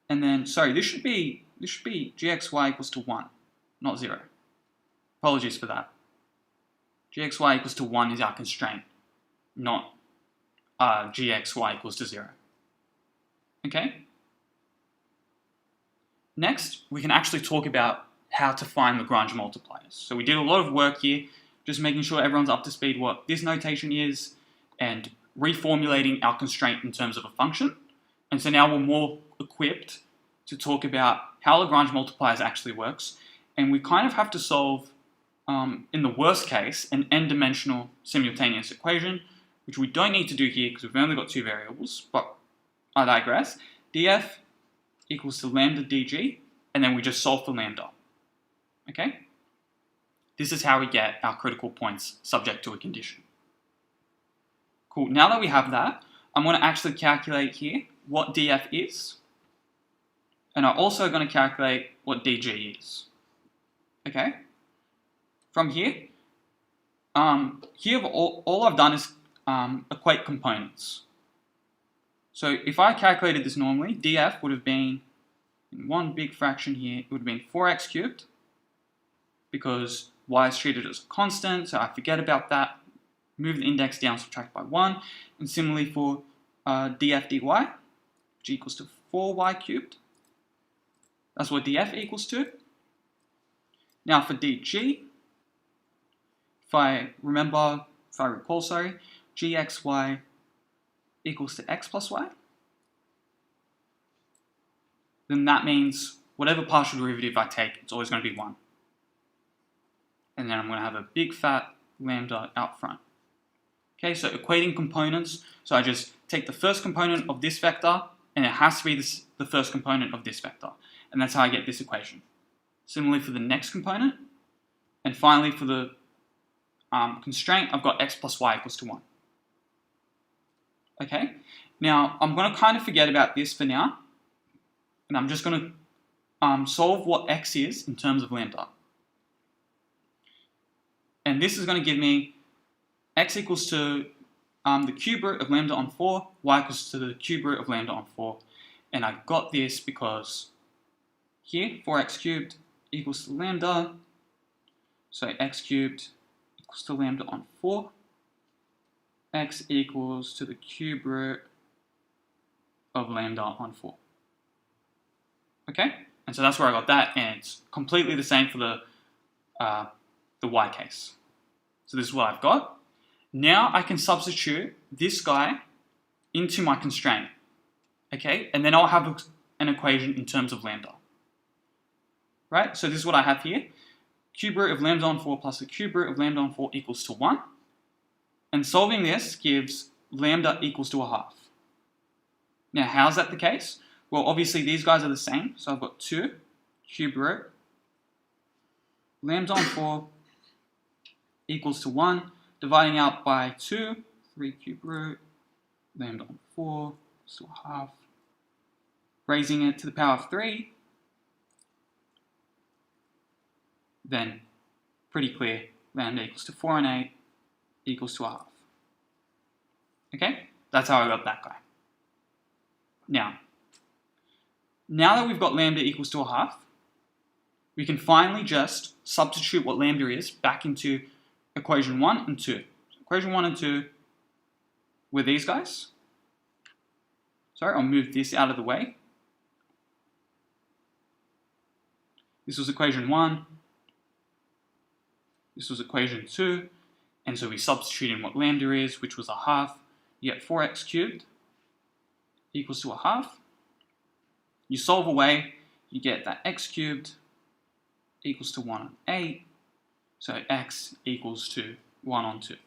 And then, sorry, this should be gxy equals to 1, not 0. Apologies for that. Gxy equals to 1 is our constraint, not gxy equals to 0. Okay? Next, we can actually talk about how to find Lagrange multipliers. So we did a lot of work here, just making sure everyone's up to speed what this notation is, and reformulating our constraint in terms of a function. And so now we're more equipped to talk about how Lagrange multipliers actually works. And we kind of have to solve, in the worst case, an n-dimensional simultaneous equation, which we don't need to do here because we've only got 2 variables, but I digress. df equals to lambda dg, and then we just solve for lambda. Okay? This is how we get our critical points subject to a condition. Cool, now that we have that, I'm going to actually calculate here what df is, and I'm also going to calculate what dg is. Okay? From here, all I've done is equate components. So if I calculated this normally, df would have been, in one big fraction here, it would have been 4x cubed, because y is treated as a constant, so I forget about that, move the index down, subtract by 1, and similarly for df dy, which equals to 4y cubed. That's what df equals to. Now for dg, if I recall, gxy equals to x plus y, then that means whatever partial derivative I take, it's always going to be 1. And then I'm going to have a big fat lambda out front. Okay, so equating components, so I just take the first component of this vector, and it has to be the first component of this vector. And that's how I get this equation. Similarly for the next component, and finally for the constraint, I've got x plus y equals to 1. Okay, now I'm going to kind of forget about this for now, and I'm just going to solve what x is in terms of lambda. And this is going to give me x equals to the cube root of lambda on 4, y equals to the cube root of lambda on 4. And I got this because here, 4x cubed equals to lambda, so x cubed equals to lambda on 4. X equals to the cube root of lambda on 4. Okay? And so that's where I got that, and it's completely the same for the y case. So this is what I've got. Now I can substitute this guy into my constraint. Okay? And then I'll have an equation in terms of lambda. Right? So this is what I have here. Cube root of lambda on 4 plus the cube root of lambda on 4 equals to 1. And solving this gives lambda equals to 1/2. Now how is that the case? Well, obviously these guys are the same. So I've got 2 cube root lambda on 4 equals to 1. Dividing out by 2, 3 cube root lambda on 4 equals to 1/2. Raising it to the power of 3. Then, pretty clear, lambda equals to 4 and 8 equals to 1/2. Okay? That's how I got that guy. Now that we've got lambda equals to 1/2, we can finally just substitute what lambda is back into equation 1 and 2. So equation 1 and 2 were these guys. Sorry, I'll move this out of the way. This was equation 1. This was equation 2. And so we substitute in what lambda is, which was 1/2. You get 4x cubed equals to 1/2. You solve away, you get that x cubed equals to 1 on 8. So x equals to 1 on 2.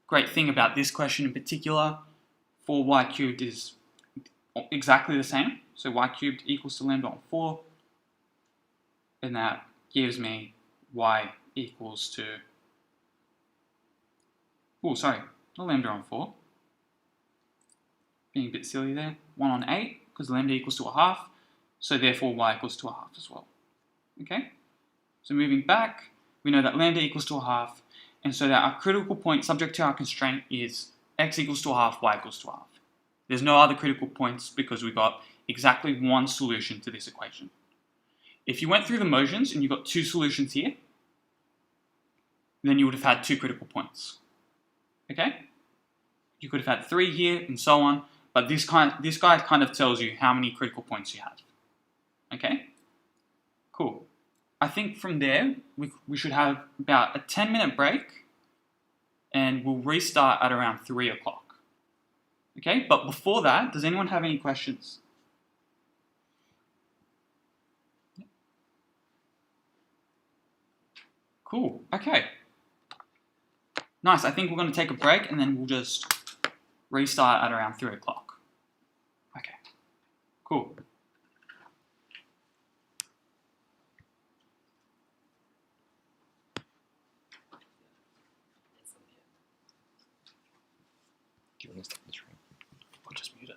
Great thing about this question in particular, 4y cubed is exactly the same. So y cubed equals to lambda on 4. And that gives me y equals to, oh sorry, not lambda on 4. Being a bit silly there. 1 on 8, because lambda equals to 1/2. So therefore y equals to 1/2 as well. Okay? So moving back, we know that lambda equals to 1/2, and so that our critical point subject to our constraint is x equals to 1/2, y equals to 1/2. There's no other critical points because we got exactly one solution to this equation. If you went through the motions and you got 2 solutions here, then you would have had 2 critical points. Okay? You could have had 3 here and so on, but this guy kind of tells you how many critical points you have. Okay? Cool. I think from there, we should have about a 10-minute break, and we'll restart at around 3 o'clock. Okay, but before that, does anyone have any questions? Cool, okay. Nice, I think we're going to take a break, and then we'll just restart at around 3 o'clock. Okay, cool. gonna stop the stream. Or just mute it.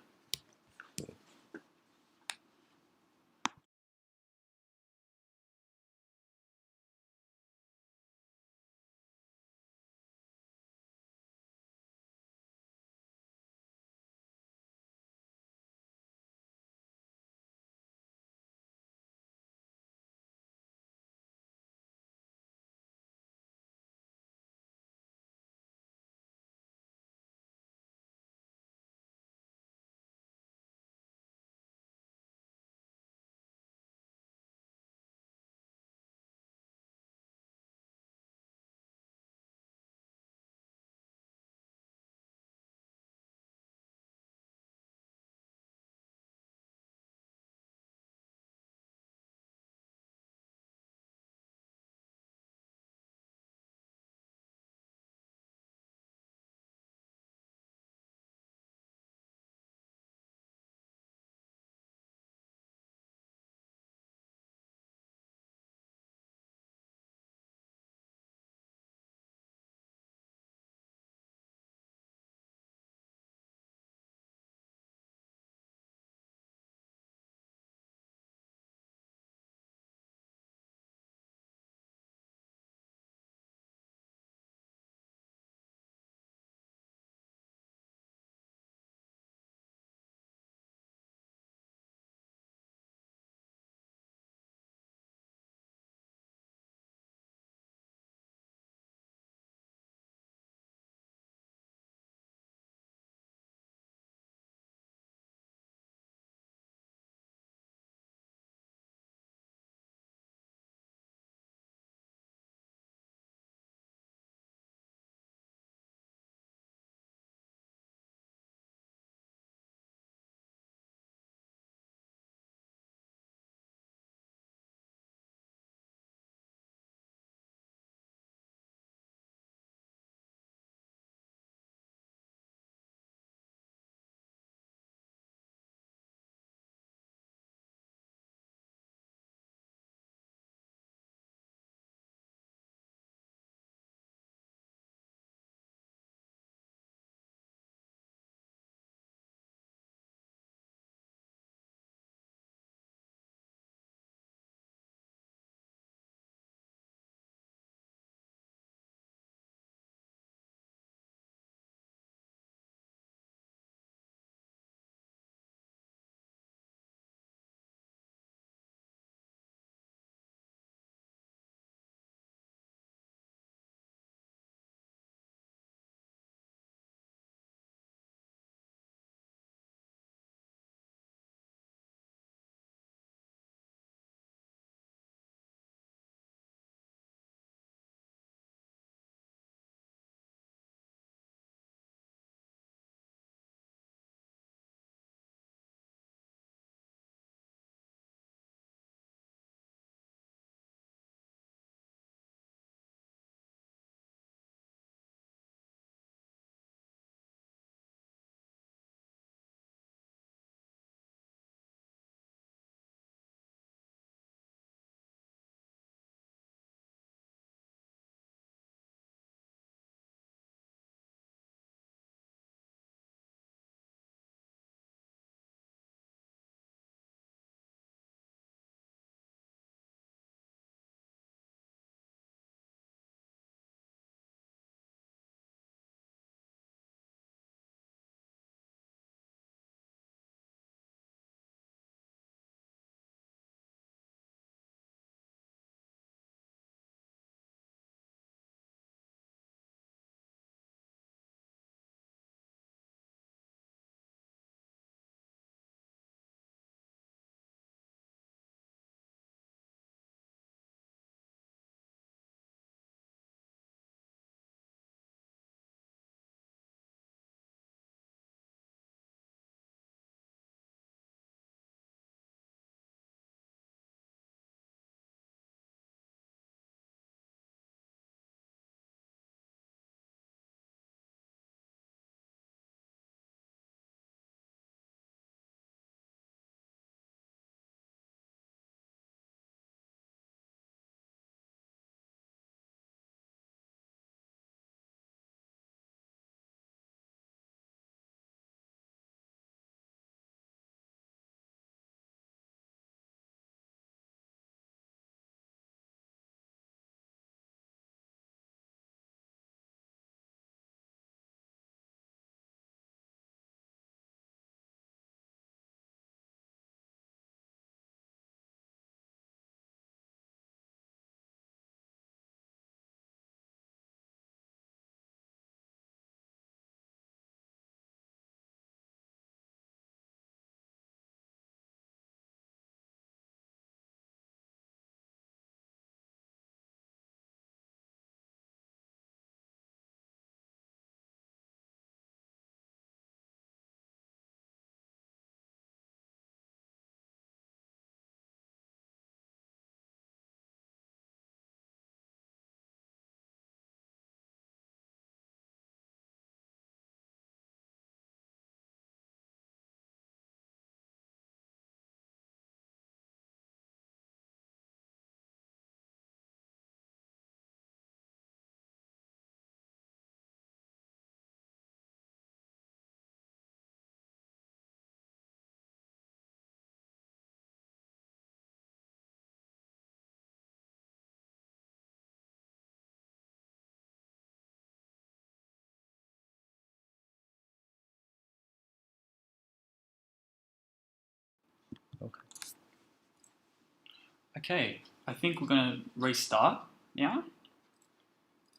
Okay, I think we're going to restart now.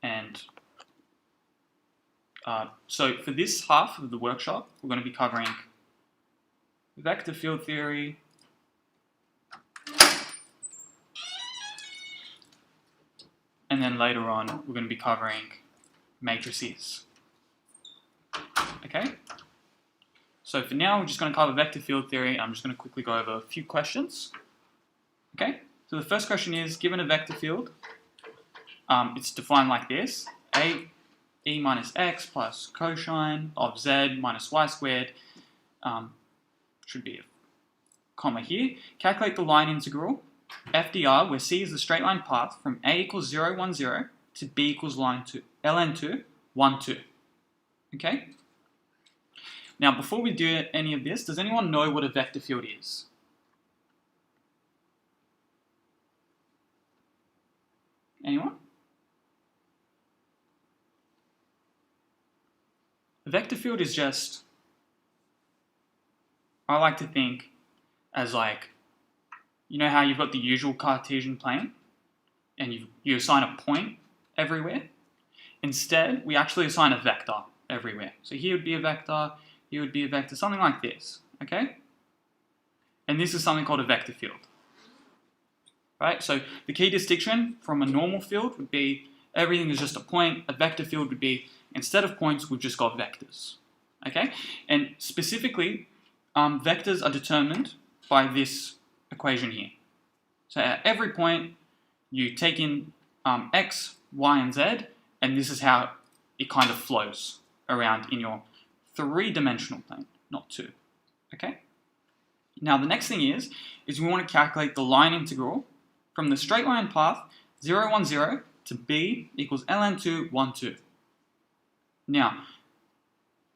And so for this half of the workshop, we're going to be covering vector field theory, and then later on, we're going to be covering matrices. Okay? So for now, we're just going to cover vector field theory. I'm just going to quickly go over a few questions. Okay? So the first question is, given a vector field, it's defined like this. E minus x plus cosine of z minus y squared, should be a comma here. Calculate the line integral, FDR, where c is the straight line path from a equals 0, 1, 0 to b equals line to ln2, 1, 2. Okay? Now, before we do any of this, does anyone know what a vector field is? Anyone? A vector field is just, I like to think as like, you know how you've got the usual Cartesian plane and you assign a point everywhere? Instead, we actually assign a vector everywhere. So here would be a vector, here would be a vector, something like this, okay? And this is something called a vector field, right? So the key distinction from a normal field would be everything is just a point. A vector field would be, instead of points, we've just got vectors, okay? And specifically, vectors are determined by this equation here. So at every point, you take in x, y, and z, and this is how it kind of flows around in your three-dimensional plane, not two, okay? Now the next thing is we want to calculate the line integral from the straight line path 0, 1, 0 to b equals ln2, 1, 2. Now,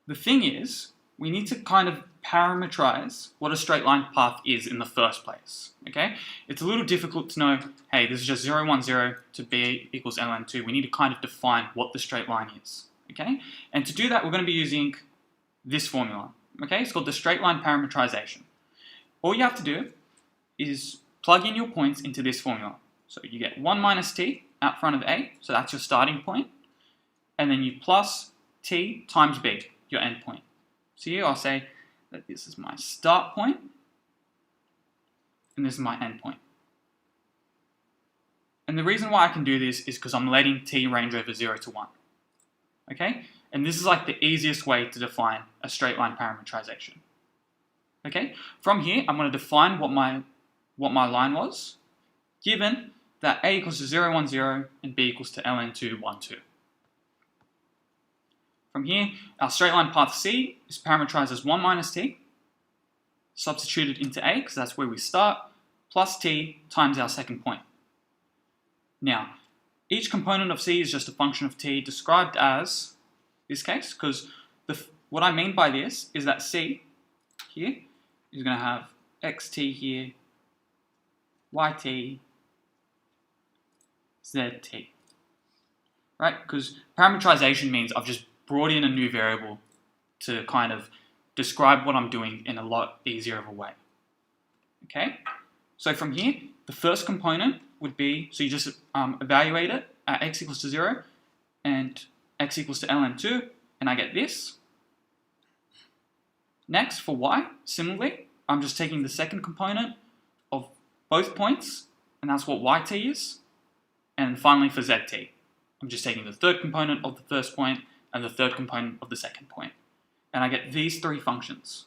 the thing is, we need to kind of parameterize what a straight line path is in the first place, okay? It's a little difficult to know, hey, this is just 0, 1, 0 to b equals ln2. We need to kind of define what the straight line is, okay? And to do that, we're going to be using this formula, okay? It's called the straight line parameterization. All you have to do is plug in your points into this formula. So you get 1 minus t out front of a, so that's your starting point, and then you plus t times b, your end point. So here I'll say that this is my start point, and this is my end point. And the reason why I can do this is because I'm letting t range over 0 to 1. Okay? And this is like the easiest way to define a straight line parameterization. Okay? From here, I'm going to define what my line was, given that a equals to 0, 1, 0, and b equals to ln2, 1, 2. From here, our straight line path c is parameterized as 1 minus t, substituted into a, because that's where we start, plus t times our second point. Now, each component of c is just a function of t described as this case, because what I mean by this is that c here is going to have xt here, yt, zt, right? Because parameterization means I've just brought in a new variable to kind of describe what I'm doing in a lot easier of a way. Okay? So from here, the first component would be, so you just evaluate it at x equals to 0 and x equals to ln2, and I get this. Next, for y, similarly, I'm just taking the second component of both points, and that's what yt is. And finally, for zt, I'm just taking the third component of the first point and the third component of the second point. And I get these three functions.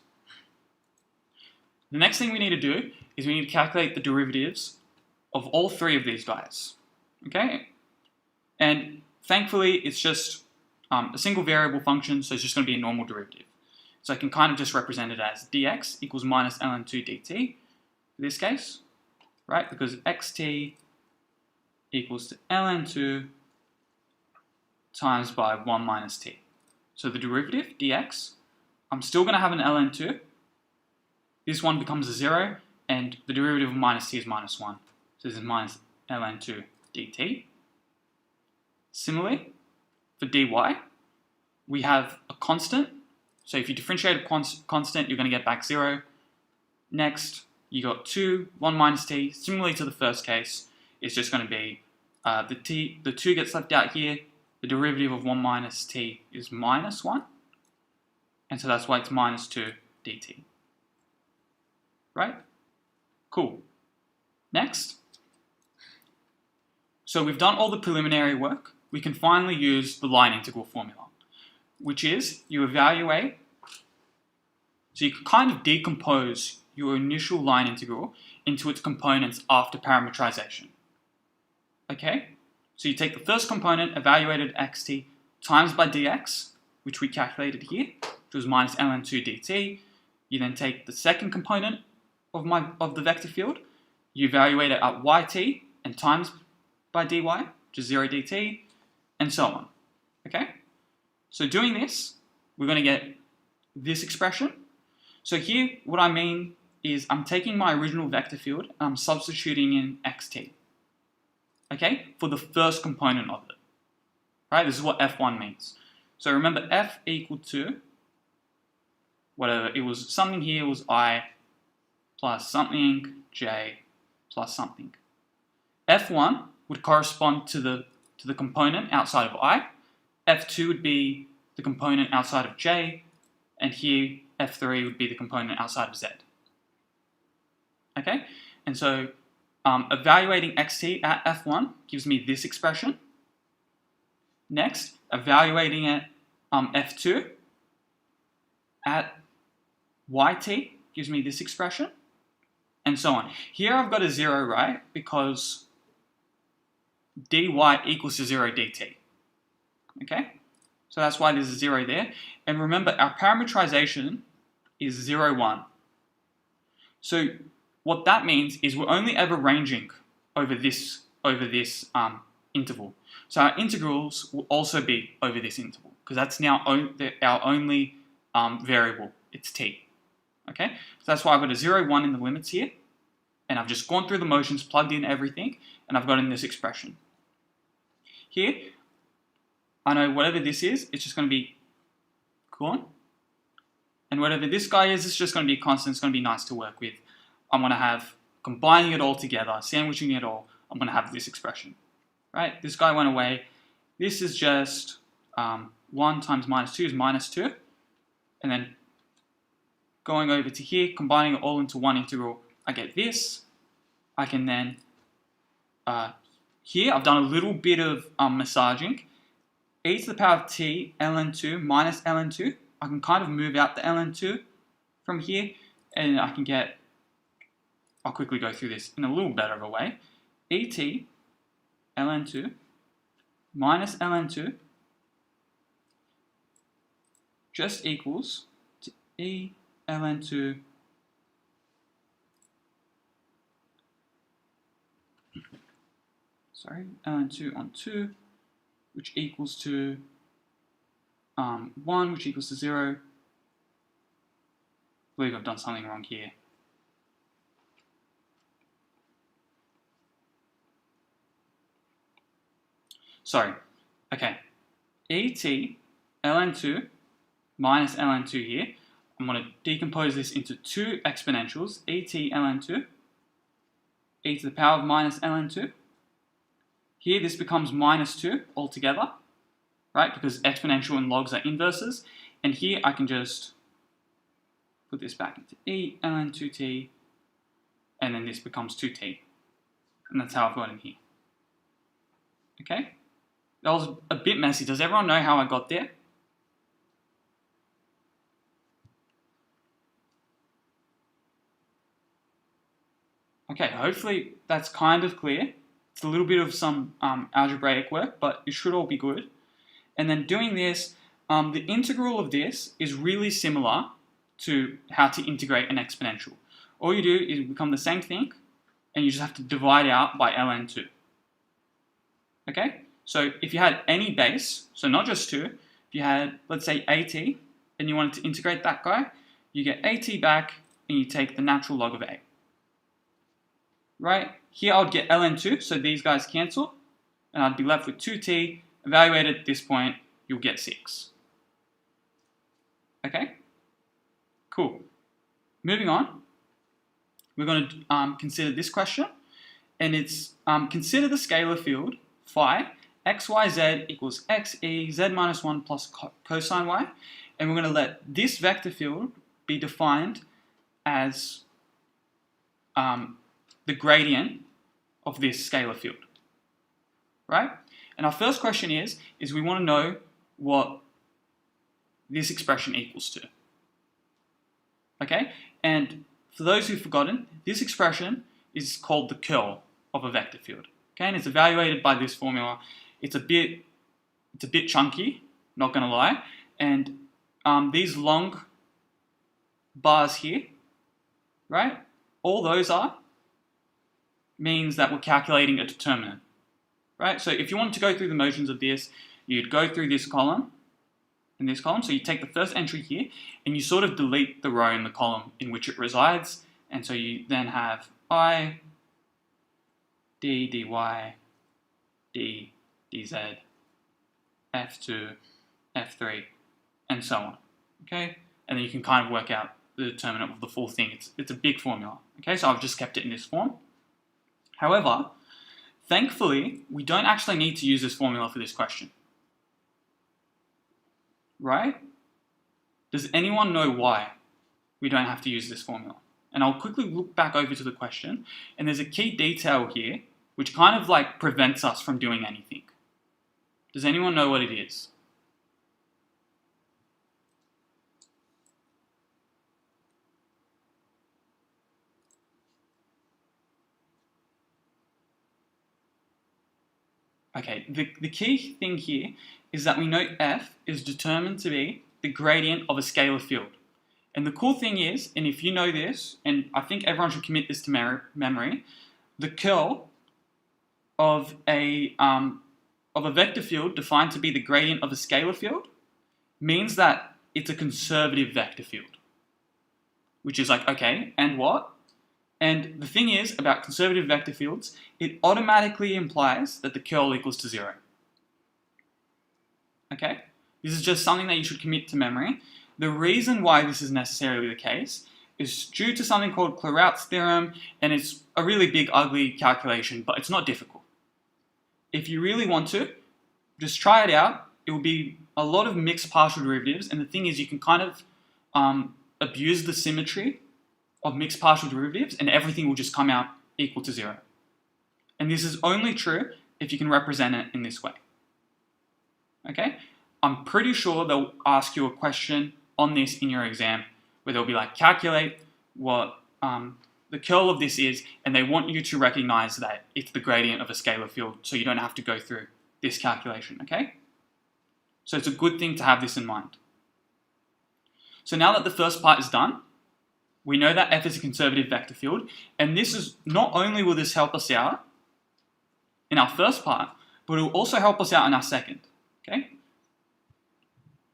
The next thing we need to do is we need to calculate the derivatives of all three of these guys. Okay? And thankfully, it's just a single variable function, so it's just going to be a normal derivative. So I can kind of just represent it as dx equals minus ln2 dt, in this case, right? Because xt equals to ln2 times by 1 minus t. So the derivative, dx, I'm still going to have an ln2. This one becomes a 0, and the derivative of minus t is minus 1. So this is minus ln2 dt. Similarly, for dy, we have a constant. So if you differentiate a constant, you're going to get back 0. Next, you got 2, 1 minus t. Similarly to the first case, it's just going to be the 2 gets left out here. The derivative of 1 minus t is minus 1. And so that's why it's minus 2 dt. Right? Cool. Next. So we've done all the preliminary work. We can finally use the line integral formula, which is you evaluate, so you can kind of decompose your initial line integral into its components after parametrization. Okay? So you take the first component, evaluated xt, times by dx, which we calculated here, which was minus ln2 dt. You then take the second component of the vector field, you evaluate it at yt, and times by dy, which is 0 dt, and so on. Okay? So doing this, we're going to get this expression. So here, what I mean is I'm taking my original vector field and I'm substituting in xt. Okay? For the first component of it. Right? This is what f1 means. So remember f equal to whatever, it was something here was I plus something j plus something. f1 would correspond to the component outside of I. f2 would be the component outside of j, and here f3 would be the component outside of z. Okay, and so evaluating xt at f1 gives me this expression. Next, evaluating at f2 at yt gives me this expression, and so on. Here I've got a 0, right, because dy equals to 0 dt. Okay? So that's why there's a 0 there. And remember, our parametrization is 0, 1. So what that means is we're only ever ranging over this interval. So our integrals will also be over this interval, because that's now our only variable. It's t. Okay? So that's why I've got a 0, 1 in the limits here. And I've just gone through the motions, plugged in everything, and I've got in this expression. Here, I know whatever this is, it's just going to be gone. And whatever this guy is, it's just going to be constant. It's going to be nice to work with. I'm going to have, combining it all together, sandwiching it all, I'm going to have this expression. Right? This guy went away. This is just 1 times minus 2 is minus 2. And then going over to here, combining it all into one integral, I get this. I can then, here I've done a little bit of massaging. E to the power of t ln2 minus ln2. I can kind of move out the ln2 from here, and I can get, I'll quickly go through this in a little better of a way. Et ln2 minus ln2 just equals to E ln2 ln2 on 2, which equals to 1, which equals to 0. I believe I've done something wrong here. Sorry. Okay. Et ln2 minus ln2 here. I'm going to decompose this into two exponentials. Et ln2, e to the power of minus ln2. Here this becomes minus 2 altogether, right? Because exponential and logs are inverses. And here I can just put this back into e ln2t, and then this becomes 2t. And that's how I've got in here. Okay? That was a bit messy. Does everyone know how I got there? Okay, hopefully that's kind of clear. It's a little bit of some algebraic work, but it should all be good. And then doing this, the integral of this is really similar to how to integrate an exponential. All you do is become the same thing, and you just have to divide out by ln2. Okay? So if you had any base, so not just 2, if you had, let's say, at, and you wanted to integrate that guy, you get at back, and you take the natural log of a. Right? Here I would get ln2, so these guys cancel, and I'd be left with 2t. Evaluated at this point, you'll get 6. Okay? Cool. Moving on. we're going to consider this question, and it's consider the scalar field phi x, y, z equals x, e, z minus 1 plus cosine y, and we're going to let this vector field be defined as the gradient of this scalar field, right? And our first question is we want to know what this expression equals to, okay? And for those who've forgotten, this expression is called the curl of a vector field, okay? And it's evaluated by this formula. It's a bit chunky, not going to lie, and these long bars here, right? All those means that we're calculating a determinant, right? So if you wanted to go through the motions of this, you'd go through this column and this column. So you take the first entry here and you sort of delete the row in the column in which it resides. And so you then have I, d, dy, d, dz, f2, f3, and so on, okay? And then you can kind of work out the determinant of the full thing. It's a big formula, okay? So I've just kept it in this form. However, thankfully, we don't actually need to use this formula for this question, right? Does anyone know why we don't have to use this formula? And I'll quickly look back over to the question, and there's a key detail here which kind of like prevents us from doing anything. Does anyone know what it is? Okay, the key thing here is that we know f is determined to be the gradient of a scalar field. And the cool thing is, and if you know this, and I think everyone should commit this to memory, the curl of a vector field defined to be the gradient of a scalar field means that it's a conservative vector field. Which is like, okay, and what? And the thing is, about conservative vector fields, it automatically implies that the curl equals to 0. Okay? This is just something that you should commit to memory. The reason why this is necessarily the case is due to something called Clairaut's theorem, and it's a really big, ugly calculation, but it's not difficult. If you really want to, just try it out. It will be a lot of mixed partial derivatives, and the thing is, you can kind of abuse the symmetry of mixed partial derivatives, and everything will just come out equal to 0. And this is only true if you can represent it in this way. Okay? I'm pretty sure they'll ask you a question on this in your exam, where they'll be like, calculate what the curl of this is, and they want you to recognize that it's the gradient of a scalar field, so you don't have to go through this calculation, okay? So it's a good thing to have this in mind. So now that the first part is done, we know that f is a conservative vector field, and this is not only will this help us out in our first part, but it will also help us out in our second, okay?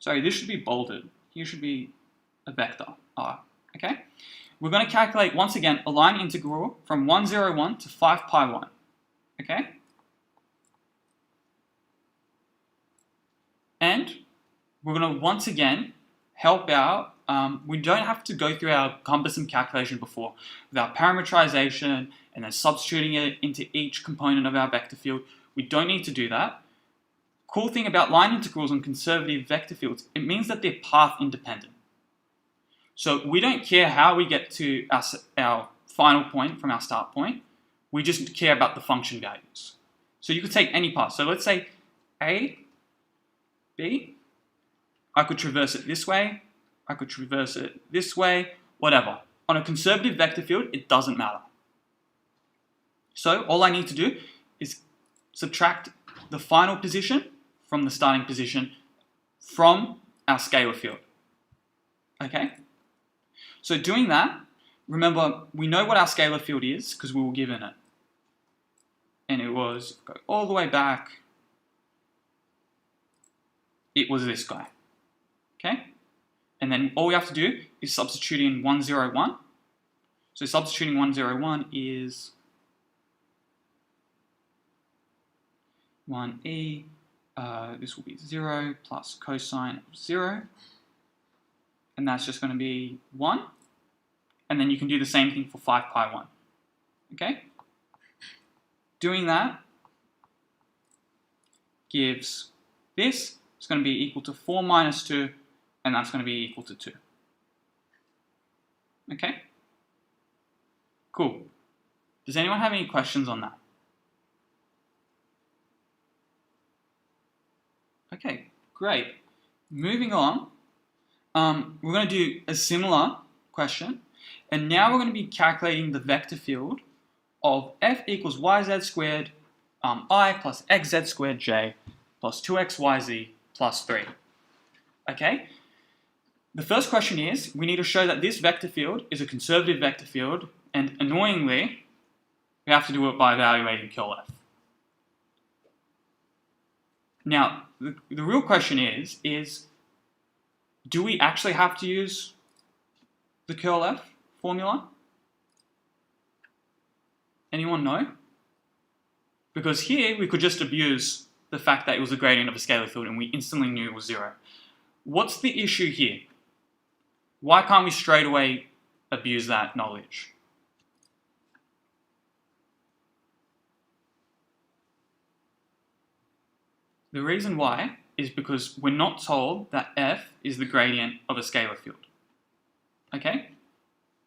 Sorry, this should be bolded. Here should be a vector, r, okay? We're going to calculate, once again, a line integral from 101 to 5 pi 1, okay? And we're going to, once again, help out. We don't have to go through our cumbersome calculation before with our parametrization and then substituting it into each component of our vector field. We don't need to do that. Cool thing about line integrals on conservative vector fields, it means that they're path independent. So we don't care how we get to our final point from our start point. We just care about the function values. So you could take any path. So let's say A, B, I could traverse it this way, I could traverse it this way, whatever. On a conservative vector field, it doesn't matter. So all I need to do is subtract the final position from the starting position from our scalar field. Okay? So doing that, remember, we know what our scalar field is because we were given it. And it was, go all the way back, it was this guy. Okay? And then all we have to do is substitute in 101. So substituting 101 is 1e, this will be 0 plus cosine of 0. And that's just going to be 1. and then you can do the same thing for 5 pi 1. Okay? Doing that gives this, it's going to be equal to 4 minus 2, and that's going to be equal to 2. Okay? Cool. Does anyone have any questions on that? Okay, great. Moving on, we're going to do a similar question, and now we're going to be calculating the vector field of f equals yz squared I plus xz squared j plus 2xyz plus 3. Okay? The first question is, we need to show that this vector field is a conservative vector field, and annoyingly, we have to do it by evaluating curl f. Now, the real question is do we actually have to use the curl f formula? Anyone know? Because here we could just abuse the fact that it was a gradient of a scalar field and we instantly knew it was 0. What's the issue here? Why can't we straight away abuse that knowledge? The reason why is because we're not told that f is the gradient of a scalar field. Okay?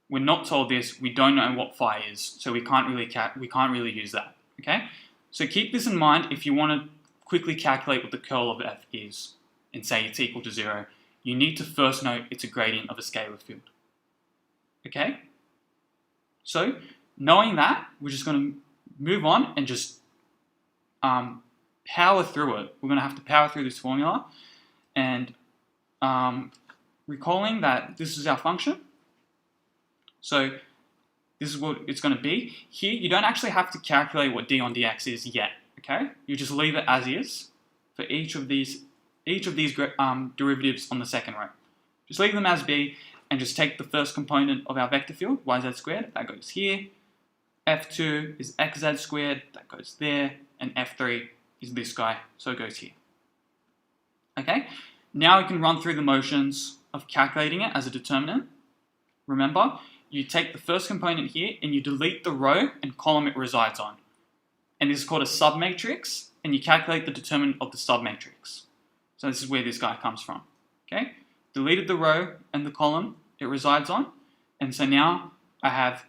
We're not told this, we don't know what phi is, so we can't really use that. Okay? So keep this in mind if you want to quickly calculate what the curl of f is and say it's equal to 0. You need to first know it's a gradient of a scalar field. Okay? So, knowing that, we're just going to move on and just power through it. We're going to have to power through this formula, and recalling that this is our function. So this is what it's going to be. Here, you don't actually have to calculate what d on dx is yet. Okay, you just leave it as is for each of these derivatives on the second row. Just leave them as b, and just take the first component of our vector field, yz squared, that goes here. f2 is xz squared, that goes there, and f3 is this guy, so it goes here. Okay, now we can run through the motions of calculating it as a determinant. Remember, you take the first component here and you delete the row and column it resides on. And this is called a submatrix, and you calculate the determinant of the submatrix. So this is where this guy comes from. Okay, deleted the row and the column it resides on, and so now I have,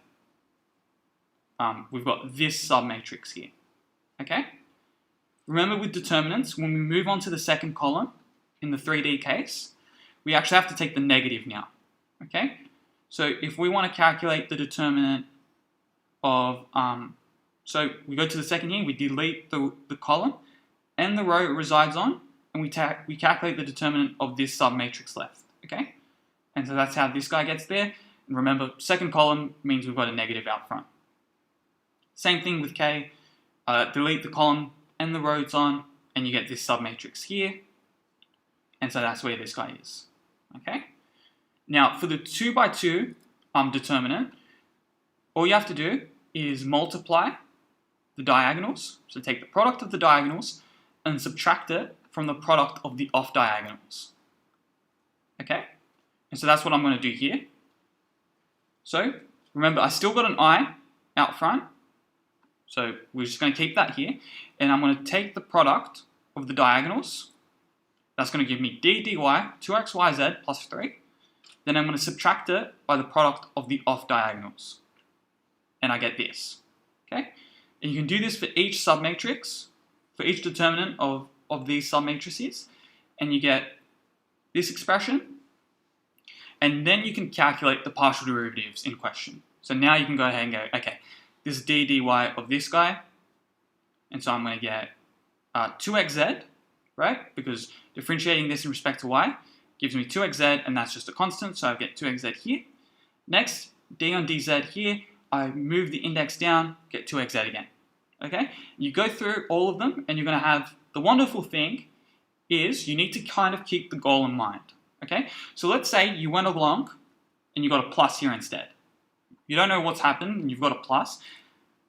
we've got this submatrix here. Okay. Remember with determinants, when we move on to the second column, in the 3D case, we actually have to take the negative now, okay? So if we want to calculate the determinant of, so we go to the second here, we delete the column and the row it resides on, and we calculate the determinant of this submatrix left, okay? And so that's how this guy gets there. And remember, second column means we've got a negative out front. Same thing with K, delete the column and the row it's on, and you get this submatrix here, and so that's where this guy is. Okay. Now for the 2 by 2 determinant, all you have to do is multiply the diagonals. So take the product of the diagonals and subtract it from the product of the off diagonals. Okay. And so that's what I'm going to do here. So remember, I still got an I out front. So we're just going to keep that here, and I'm going to take the product of the diagonals. That's going to give me d dy 2xyz plus 3. Then I'm going to subtract it by the product of the off diagonals, and I get this. Okay, and you can do this for each submatrix, for each determinant of these submatrices, and you get this expression, and then you can calculate the partial derivatives in question. So now you can go ahead and go, okay, this is d dy of this guy, and so I'm going to get 2xz, right? Because differentiating this in respect to y gives me 2xz, and that's just a constant, so I get 2xz here. Next, d on dz here, I move the index down, get 2xz again. Okay? You go through all of them, and you're going to have, the wonderful thing is you need to kind of keep the goal in mind. Okay? So let's say you went along, and you got a plus here instead. You don't know what's happened, and you've got a plus.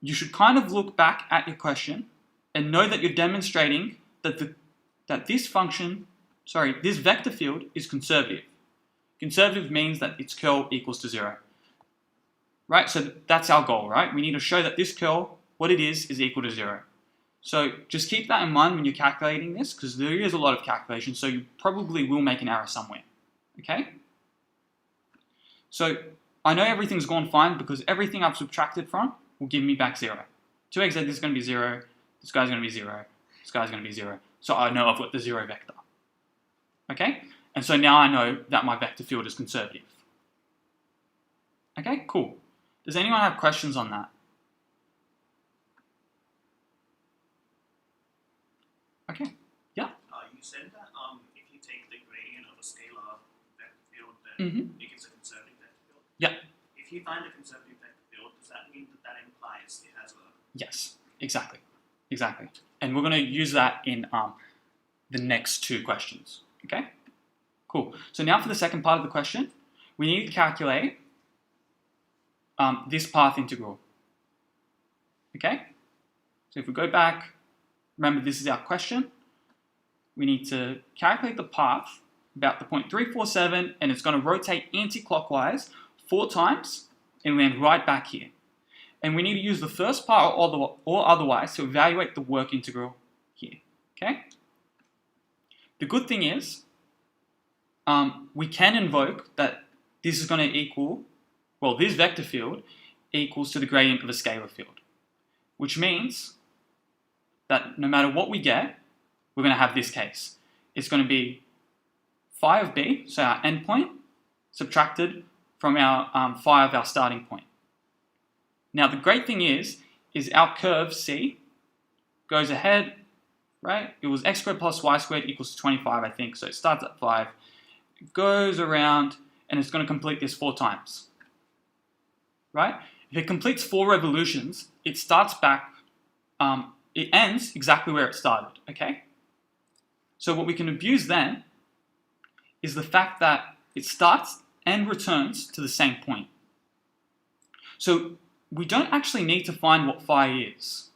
You should kind of look back at your question and know that you're demonstrating that this vector field is conservative. Conservative means that its curl equals to 0. right? So that's our goal, right? We need to show that this curl, what it is equal to 0. So just keep that in mind when you're calculating this, because there is a lot of calculation, so you probably will make an error somewhere, okay? So I know everything's gone fine because everything I've subtracted from will give me back 0. 2x, this is going to be 0, this guy's going to be 0, this guy's going to be 0. So I know I've got the 0 vector, okay? And so now I know that my vector field is conservative. Okay, cool. Does anyone have questions on that? Okay, yeah? You said that if you take the gradient of a scalar vector field, then it gives a conservative vector field? Yeah. If you find a conservative vector field, does that mean that that implies it has a... Yes, exactly. Exactly. And we're going to use that in the next 2 questions. Okay? Cool. So now for the second part of the question, we need to calculate this path integral. Okay? So if we go back, remember this is our question. We need to calculate the path about the point 347, and it's going to rotate anti-clockwise 4 times and land right back here. And we need to use the first part or otherwise to evaluate the work integral here. Okay? The good thing is, we can invoke that this is going to equal, well, this vector field equals to the gradient of a scalar field, which means that no matter what we get, we're going to have this case. It's going to be phi of b, so our endpoint, subtracted from our phi of our starting point. Now the great thing is our curve C goes ahead, right? It was x squared plus y squared equals 25, I think, so it starts at 5, it goes around, and it's going to complete this 4 times, right? If it completes 4 revolutions, it starts back, it ends exactly where it started, okay? So what we can abuse then is the fact that it starts and returns to the same point. So we don't actually need to find what phi is.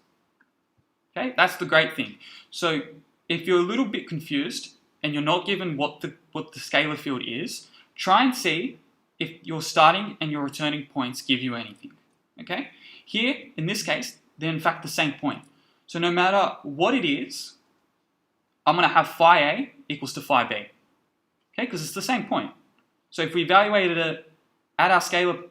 Okay, that's the great thing. So if you're a little bit confused and you're not given what the scalar field is, try and see if your starting and your returning points give you anything. Okay? Here, in this case, they're in fact the same point. So no matter what it is, I'm going to have phi A equals to phi B. Okay, because it's the same point. So if we evaluated it at our scalar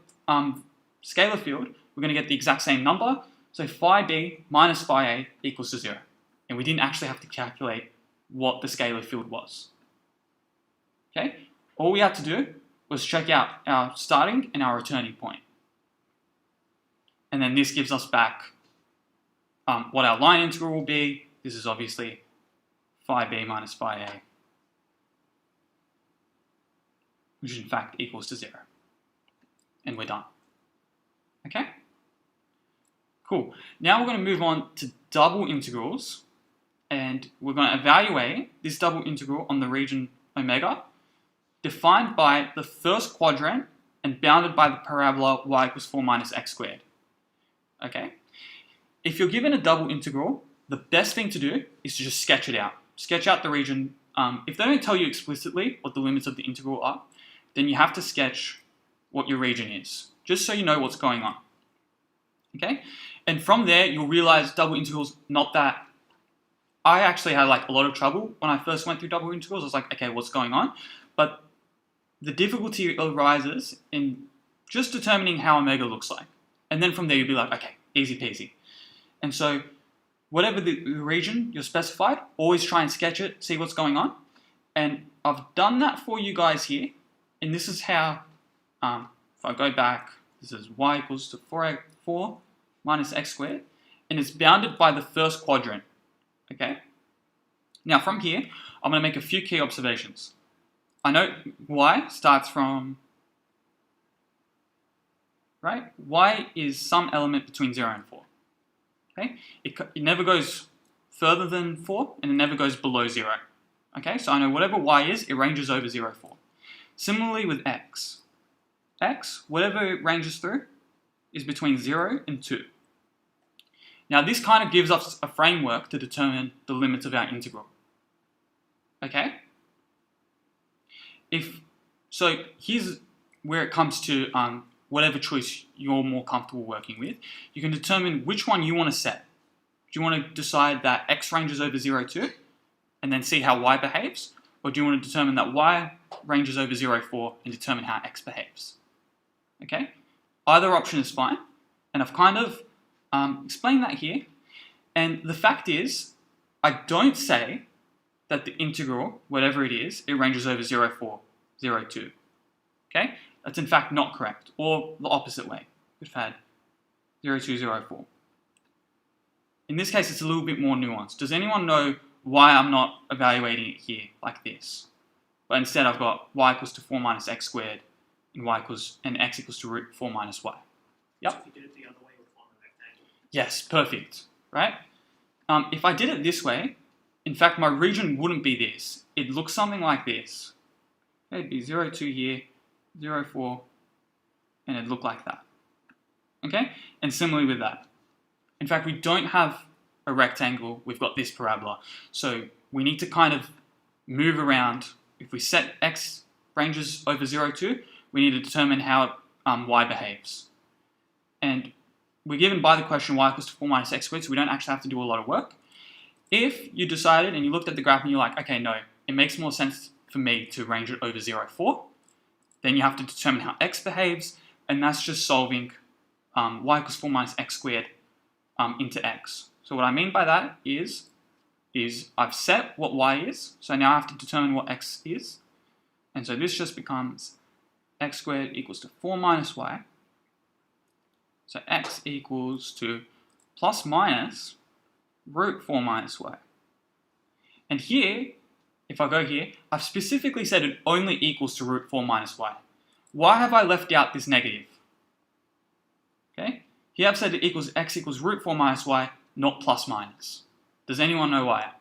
field, we're going to get the exact same number. So phi B minus phi A equals to 0. And we didn't actually have to calculate what the scalar field was. Okay? All we had to do was check out our starting and our returning point. And then this gives us back what our line integral will be. This is obviously phi B minus phi A, which in fact equals to 0. And we're done. Okay? Cool. Now we're going to move on to double integrals, and we're going to evaluate this double integral on the region omega, defined by the first quadrant and bounded by the parabola y equals 4 minus x squared. Okay? If you're given a double integral, the best thing to do is to just sketch it out. Sketch out the region. If they don't tell you explicitly what the limits of the integral are, then you have to sketch what your region is, just so you know what's going on. Okay? And from there, you'll realize double integrals, not that. I actually had like a lot of trouble when I first went through double integrals. I was like, okay, what's going on? But the difficulty arises in just determining how omega looks like. And then from there, you'll be like, okay, easy peasy. And so whatever the region you're specified, always try and sketch it, see what's going on. And I've done that for you guys here. And this is how, if I go back, this is y equals to 4 minus x squared. And it's bounded by the first quadrant. Okay? Now from here, I'm going to make a few key observations. I know y starts from, right? Y is some element between 0 and 4. Okay? It never goes further than 4, and it never goes below 0. Okay? So I know whatever y is, it ranges over 0, 4. Similarly with x. X, whatever it ranges through, is between 0 and 2. Now this kind of gives us a framework to determine the limits of our integral. Okay? So here's where it comes to whatever choice you're more comfortable working with, you can determine which one you want to set. Do you want to decide that x ranges over 0, 2, and then see how y behaves? Or do you want to determine that y ranges over 0, 4, and determine how x behaves? Okay? Either option is fine, and I've kind of explained that here. And the fact is, I don't say that the integral, whatever it is, it ranges over 0, 4, 0, 2. Okay? That's in fact not correct, or the opposite way. We've had 0, 2, 0, 4. In this case, it's a little bit more nuanced. Does anyone know why I'm not evaluating it here like this? But instead I've got y equals to 4 minus x squared and x equals to root 4 minus y. Yep. So if you did it the other way, it would form a rectangle. Yes, perfect, right? If I did it this way, in fact, my region wouldn't be this. It looks something like this. It'd be 0, 2 here, 0, 4, and it'd look like that. Okay? And similarly with that. In fact, we don't have a rectangle, we've got this parabola. So we need to kind of move around. If we set x ranges over 0, 2, we need to determine how y behaves. And we're given by the question y equals to 4 minus x squared, so we don't actually have to do a lot of work. If you decided and you looked at the graph and you're like, okay, no, it makes more sense for me to range it over 0, 4, then you have to determine how x behaves, and that's just solving y equals 4 minus x squared into x. So what I mean by that is I've set what y is, so now I have to determine what x is. And so this just becomes x squared equals to 4 minus y. So x equals to plus minus root 4 minus y. And here, if I go here, I've specifically said it only equals to root 4 minus y. Why have I left out this negative? Okay, here I've said it equals x equals root 4 minus y, not plus minus. Does anyone know why?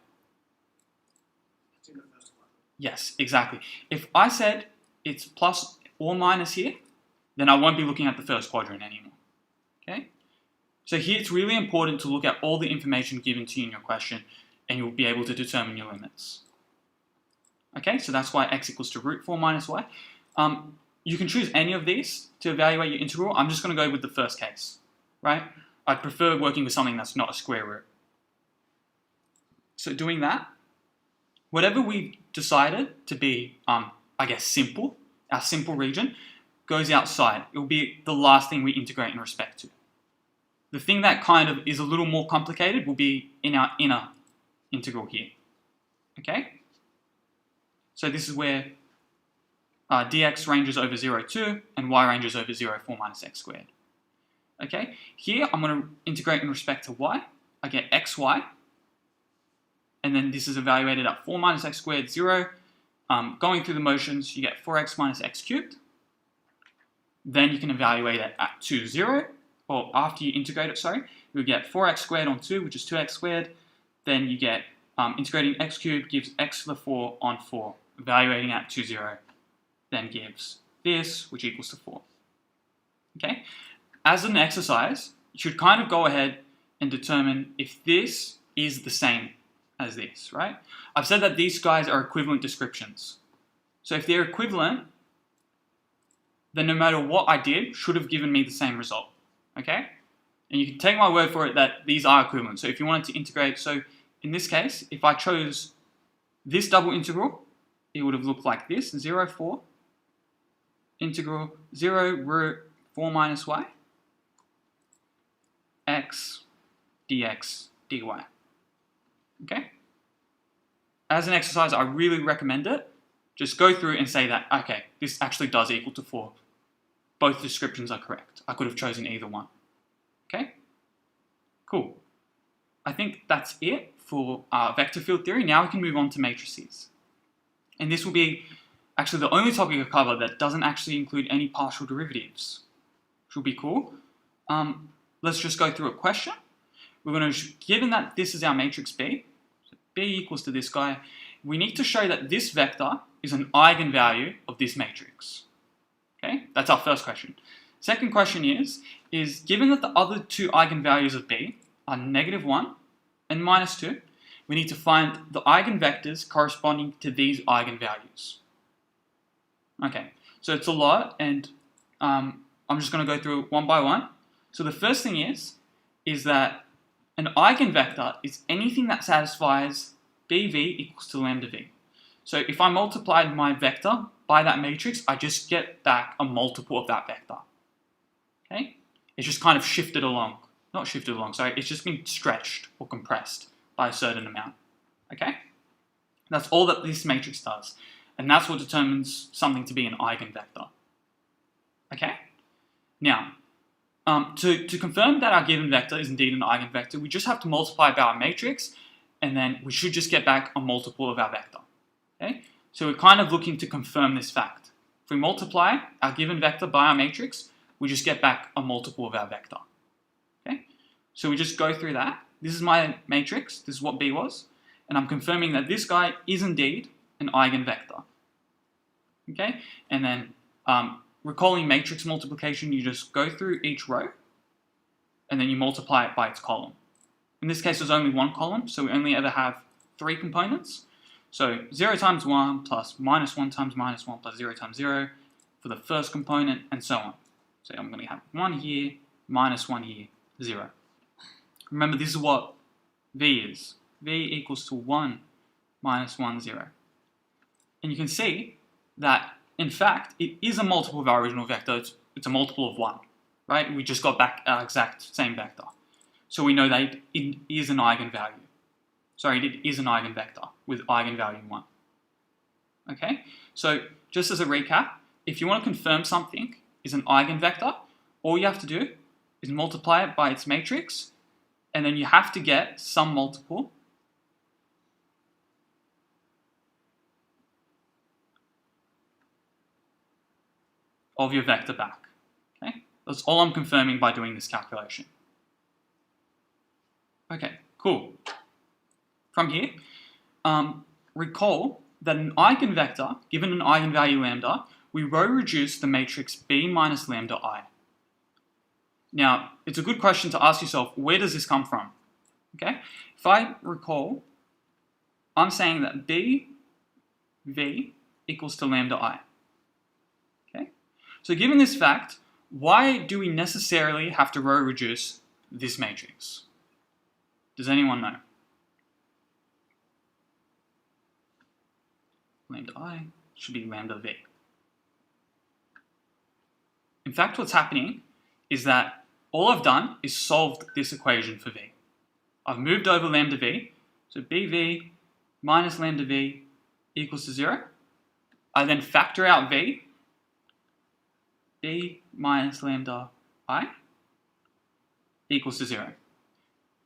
It's in the first one. Yes, exactly. If I said it's plus or minus here, then I won't be looking at the first quadrant anymore. Okay? So here it's really important to look at all the information given to you in your question, and you'll be able to determine your limits. Okay, so that's why x equals to root 4 minus y. You can choose any of these to evaluate your integral. I'm just going to go with the first case, right? I'd prefer working with something that's not a square root. So doing that, whatever we've decided to be, I guess, simple, our simple region, goes outside. It will be the last thing we integrate in respect to. The thing that kind of is a little more complicated will be in our inner integral here. Okay? So this is where dx ranges over 0, 2, and y ranges over 0, 4 minus x squared. Okay? Here I'm going to integrate in respect to y. I get xy. And then this is evaluated at 4 minus x squared, 0. Going through the motions, you get 4x minus x cubed. Then you can evaluate it at 2, 0. Or after you integrate it, sorry, you get 4x squared on 2, which is 2x squared. Then you get integrating x cubed gives x to the 4 on 4. Evaluating at 2, 0 then gives this, which equals to 4. Okay? As an exercise, you should kind of go ahead and determine if this is the same as this, right? I've said that these guys are equivalent descriptions. So if they're equivalent, then no matter what I did, should have given me the same result, okay? And you can take my word for it that these are equivalent. So if you wanted to integrate, so in this case, if I chose this double integral, it would have looked like this, 0, 4, integral 0 root 4 minus y, x dx dy. Okay? As an exercise, I really recommend it. Just go through and say that, okay, this actually does equal to 4. Both descriptions are correct. I could have chosen either one. Okay? Cool. I think that's it for vector field theory. Now we can move on to matrices. And this will be actually the only topic I cover that doesn't actually include any partial derivatives, which will be cool. Let's just go through a question. We're going to, given that this is our matrix B, so B equals to this guy, we need to show that this vector is an eigenvalue of this matrix. Okay, that's our first question. Second question is given that the other two eigenvalues of B are -1 and -2, we need to find the eigenvectors corresponding to these eigenvalues. Okay, so it's a lot, and I'm just going to go through one by one. So the first thing is that an eigenvector is anything that satisfies BV equals to lambda V. So if I multiplied my vector by that matrix, I just get back a multiple of that vector. Okay? It's just kind of shifted along. Not shifted along, sorry. It's just been stretched or compressed by a certain amount. Okay? That's all that this matrix does. And that's what determines something to be an eigenvector. Okay? Now, to confirm that our given vector is indeed an eigenvector, we just have to multiply by our matrix, and then we should just get back a multiple of our vector. Okay? So we're kind of looking to confirm this fact. If we multiply our given vector by our matrix, we just get back a multiple of our vector. Okay? So we just go through that. This is my matrix. This is what B was. And I'm confirming that this guy is indeed an eigenvector. Okay? And then recalling matrix multiplication, you just go through each row and then you multiply it by its column. In this case, there's only one column, so we only ever have 3 components. So 0 times 1 plus minus 1 times minus 1 plus 0 times 0 for the first component, and so on. So I'm going to have 1 here, minus 1 here, 0. Remember, this is what V is. V equals to 1 minus 1, 0. And you can see that, in fact, it is a multiple of our original vector. It's a multiple of 1, right? We just got back our exact same vector. So we know that it is an eigenvalue. Sorry, it is an eigenvector with eigenvalue 1. Okay? So just as a recap, if you want to confirm something is an eigenvector, all you have to do is multiply it by its matrix, and then you have to get some multiple of your vector back. Okay? That's all I'm confirming by doing this calculation. Okay, cool. From here, recall that an eigenvector, given an eigenvalue lambda, we row reduce the matrix B minus lambda I. Now, it's a good question to ask yourself, where does this come from? Okay, if I recall, I'm saying that BV equals to lambda I. Okay, so given this fact, why do we necessarily have to row reduce this matrix? Does anyone know? Lambda I should be lambda V. In fact, what's happening is that all I've done is solved this equation for V. I've moved over lambda V, so BV minus lambda V equals to 0. I then factor out V, B minus lambda I equals to 0.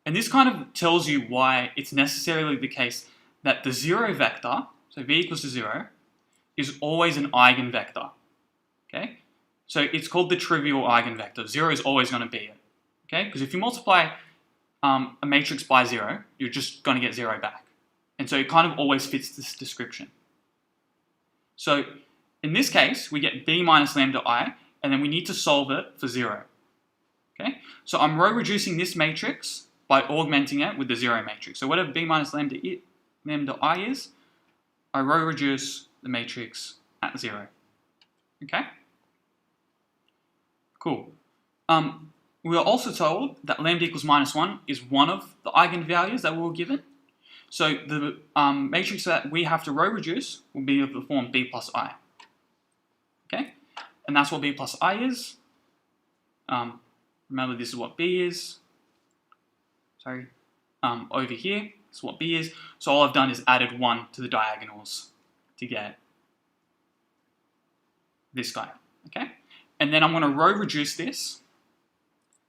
And this kind of tells you why it's necessarily the case that the 0 vector, so V equals to 0, is always an eigenvector. Okay? So it's called the trivial eigenvector. 0 is always going to be it. Okay? Because if you multiply a matrix by 0, you're just going to get 0 back. And so it kind of always fits this description. So in this case, we get B minus lambda I, and then we need to solve it for 0. Okay? So I'm row reducing this matrix by augmenting it with the 0 matrix. So whatever B minus lambda I is, I row reduce the matrix at 0. Okay? Cool. We are also told that lambda equals minus 1 is one of the eigenvalues that we were given. So the matrix that we have to row reduce will be of the form B plus I. Okay? And that's what B plus I is. Remember, this is what B is. Sorry. Over here, this is what B is. So all I've done is added 1 to the diagonals to get this guy. Okay? And then I'm going to row reduce this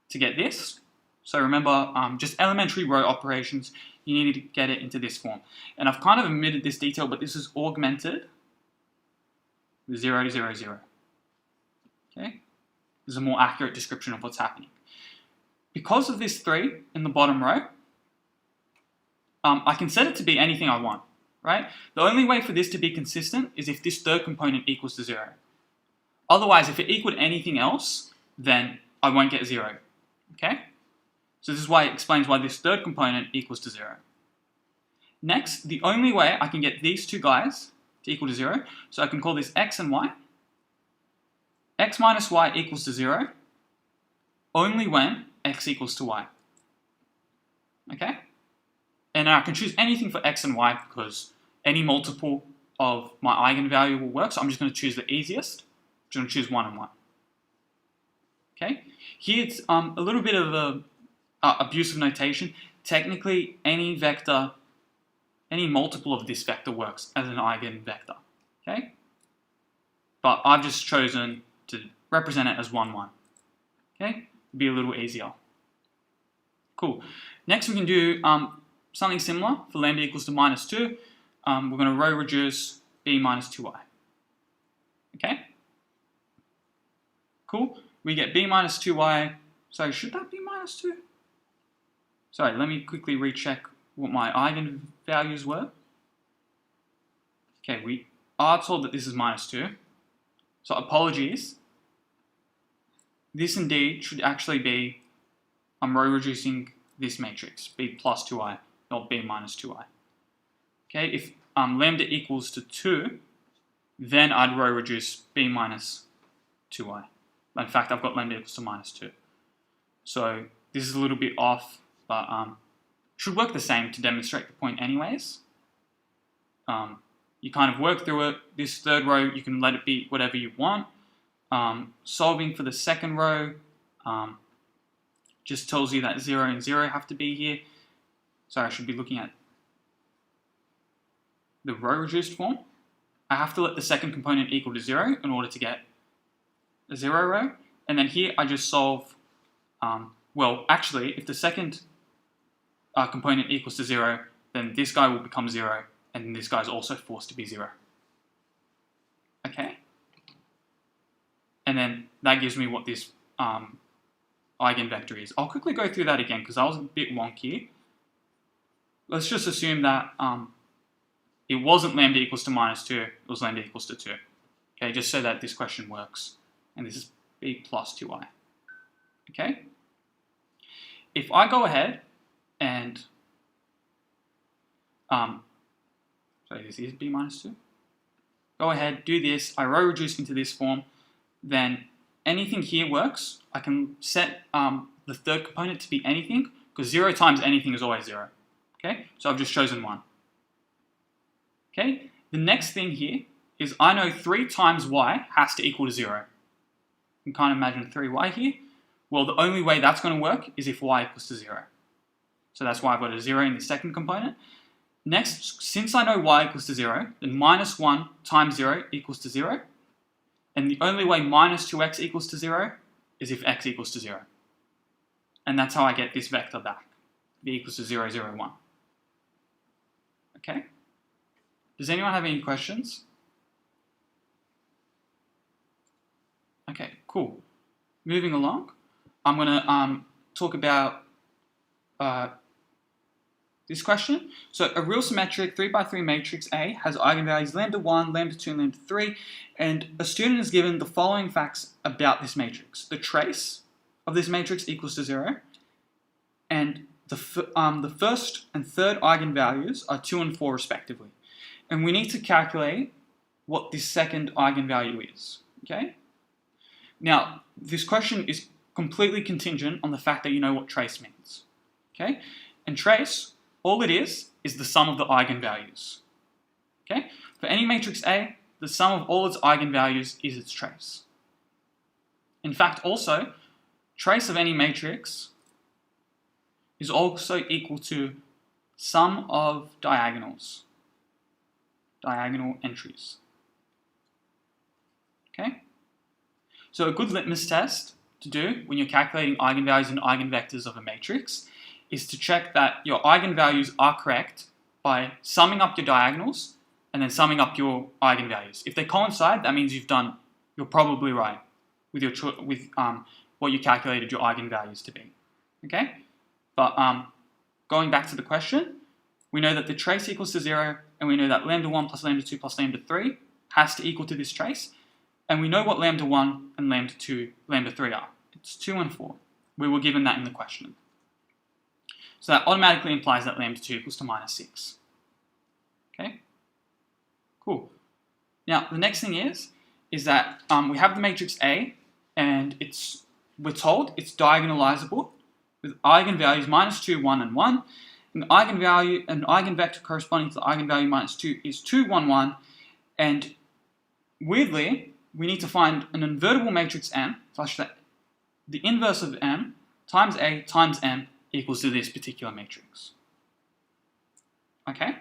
to get this. So remember, just elementary row operations, you need to get it into this form. And I've kind of omitted this detail, but this is augmented with 0, 0, 0. Okay? This is a more accurate description of what's happening. Because of this 3 in the bottom row, I can set it to be anything I want, right? The only way for this to be consistent is if this third component equals to 0. Otherwise, if it equaled anything else, then I won't get 0. Okay? So this is why it explains why this third component equals to 0. Next, the only way I can get these two guys to equal to 0, so I can call this x and y. x minus y equals to 0 only when x equals to y. Okay? And I can choose anything for x and y because any multiple of my eigenvalue will work, so I'm just going to choose the easiest. I'm just going to choose 1 and 1. Okay? Here it's a little bit of a abusive notation. Technically, any vector, any multiple of this vector works as an eigenvector. Okay? But I've just chosen to represent it as 1, 1. Okay? Be a little easier. Cool. Next we can do something similar for lambda equals to minus 2. We're going to row reduce b minus 2y. Okay? Cool. We get b minus 2y. Sorry, should that be minus 2? Sorry, let me quickly recheck what my eigenvalues were. Okay, we are told that this is minus 2. So apologies. This indeed should actually be, I'm row reducing this matrix, b plus 2i, not b minus 2i. Okay, if lambda equals to 2, then I'd row reduce b minus 2i. In fact, I've got lambda equals to minus 2. So this is a little bit off, but should work the same to demonstrate the point anyways. You kind of work through it. This third row, you can let it be whatever you want. Solving for the second row just tells you that 0 and 0 have to be here. So I should be looking at the row reduced form. I have to let the second component equal to 0 in order to get a 0 row. And then here I just solve, well, actually, if the second component equals to 0, then this guy will become 0, and this guy is also forced to be 0. Okay? And then that gives me what this eigenvector is. I'll quickly go through that again because that was a bit wonky. Let's just assume that it wasn't lambda equals to minus 2, it was lambda equals to 2. Okay, just so that this question works. And this is b plus 2i. Okay? If I go ahead and, sorry, this is b minus 2. Go ahead, do this, I row reduce into this form, then anything here works. I can set the third component to be anything, because 0 times anything is always 0. Okay, so I've just chosen 1. Okay, the next thing here is I know 3 times y has to equal to 0. You can kind of imagine 3y here. Well, the only way that's going to work is if y equals to 0. So that's why I've got a 0 in the second component. Next, since I know y equals to 0, then minus 1 times 0 equals to 0. And the only way minus 2x equals to 0 is if x equals to 0. And that's how I get this vector back. b equals to 0, 0, 1. Okay? Does anyone have any questions? Okay, cool. Moving along, I'm going to talk about this question. So a real symmetric 3x3 matrix A has eigenvalues lambda 1, lambda 2, lambda 3, and a student is given the following facts about this matrix. The trace of this matrix equals to 0, and the first and third eigenvalues are 2 and 4 respectively. And we need to calculate what this second eigenvalue is. Okay? Now, this question is completely contingent on the fact that you know what trace means. Okay? And trace, all it is the sum of the eigenvalues. Okay? For any matrix A, the sum of all its eigenvalues is its trace. In fact, also, trace of any matrix is also equal to sum of diagonals, diagonal entries. Okay? So a good litmus test to do when you're calculating eigenvalues and eigenvectors of a matrix is to check that your eigenvalues are correct by summing up your diagonals and then summing up your eigenvalues. If they coincide, that means you're probably right with what you calculated your eigenvalues to be. Okay? But going back to the question, we know that the trace equals to 0, and we know that lambda 1 plus lambda 2 plus lambda 3 has to equal to this trace, and we know what lambda 1 and lambda 2, lambda 3 are. It's 2 and 4. We were given that in the question. So that automatically implies that lambda 2 equals to minus 6. Okay? Cool. Now, the next thing is is that we have the matrix A, and we're told it's diagonalizable with eigenvalues -2, 1, and 1. An eigenvector corresponding to the eigenvalue -2 is 2, 1, 1. And weirdly, we need to find an invertible matrix M such that the inverse of M times A times M equals to this particular matrix. Okay?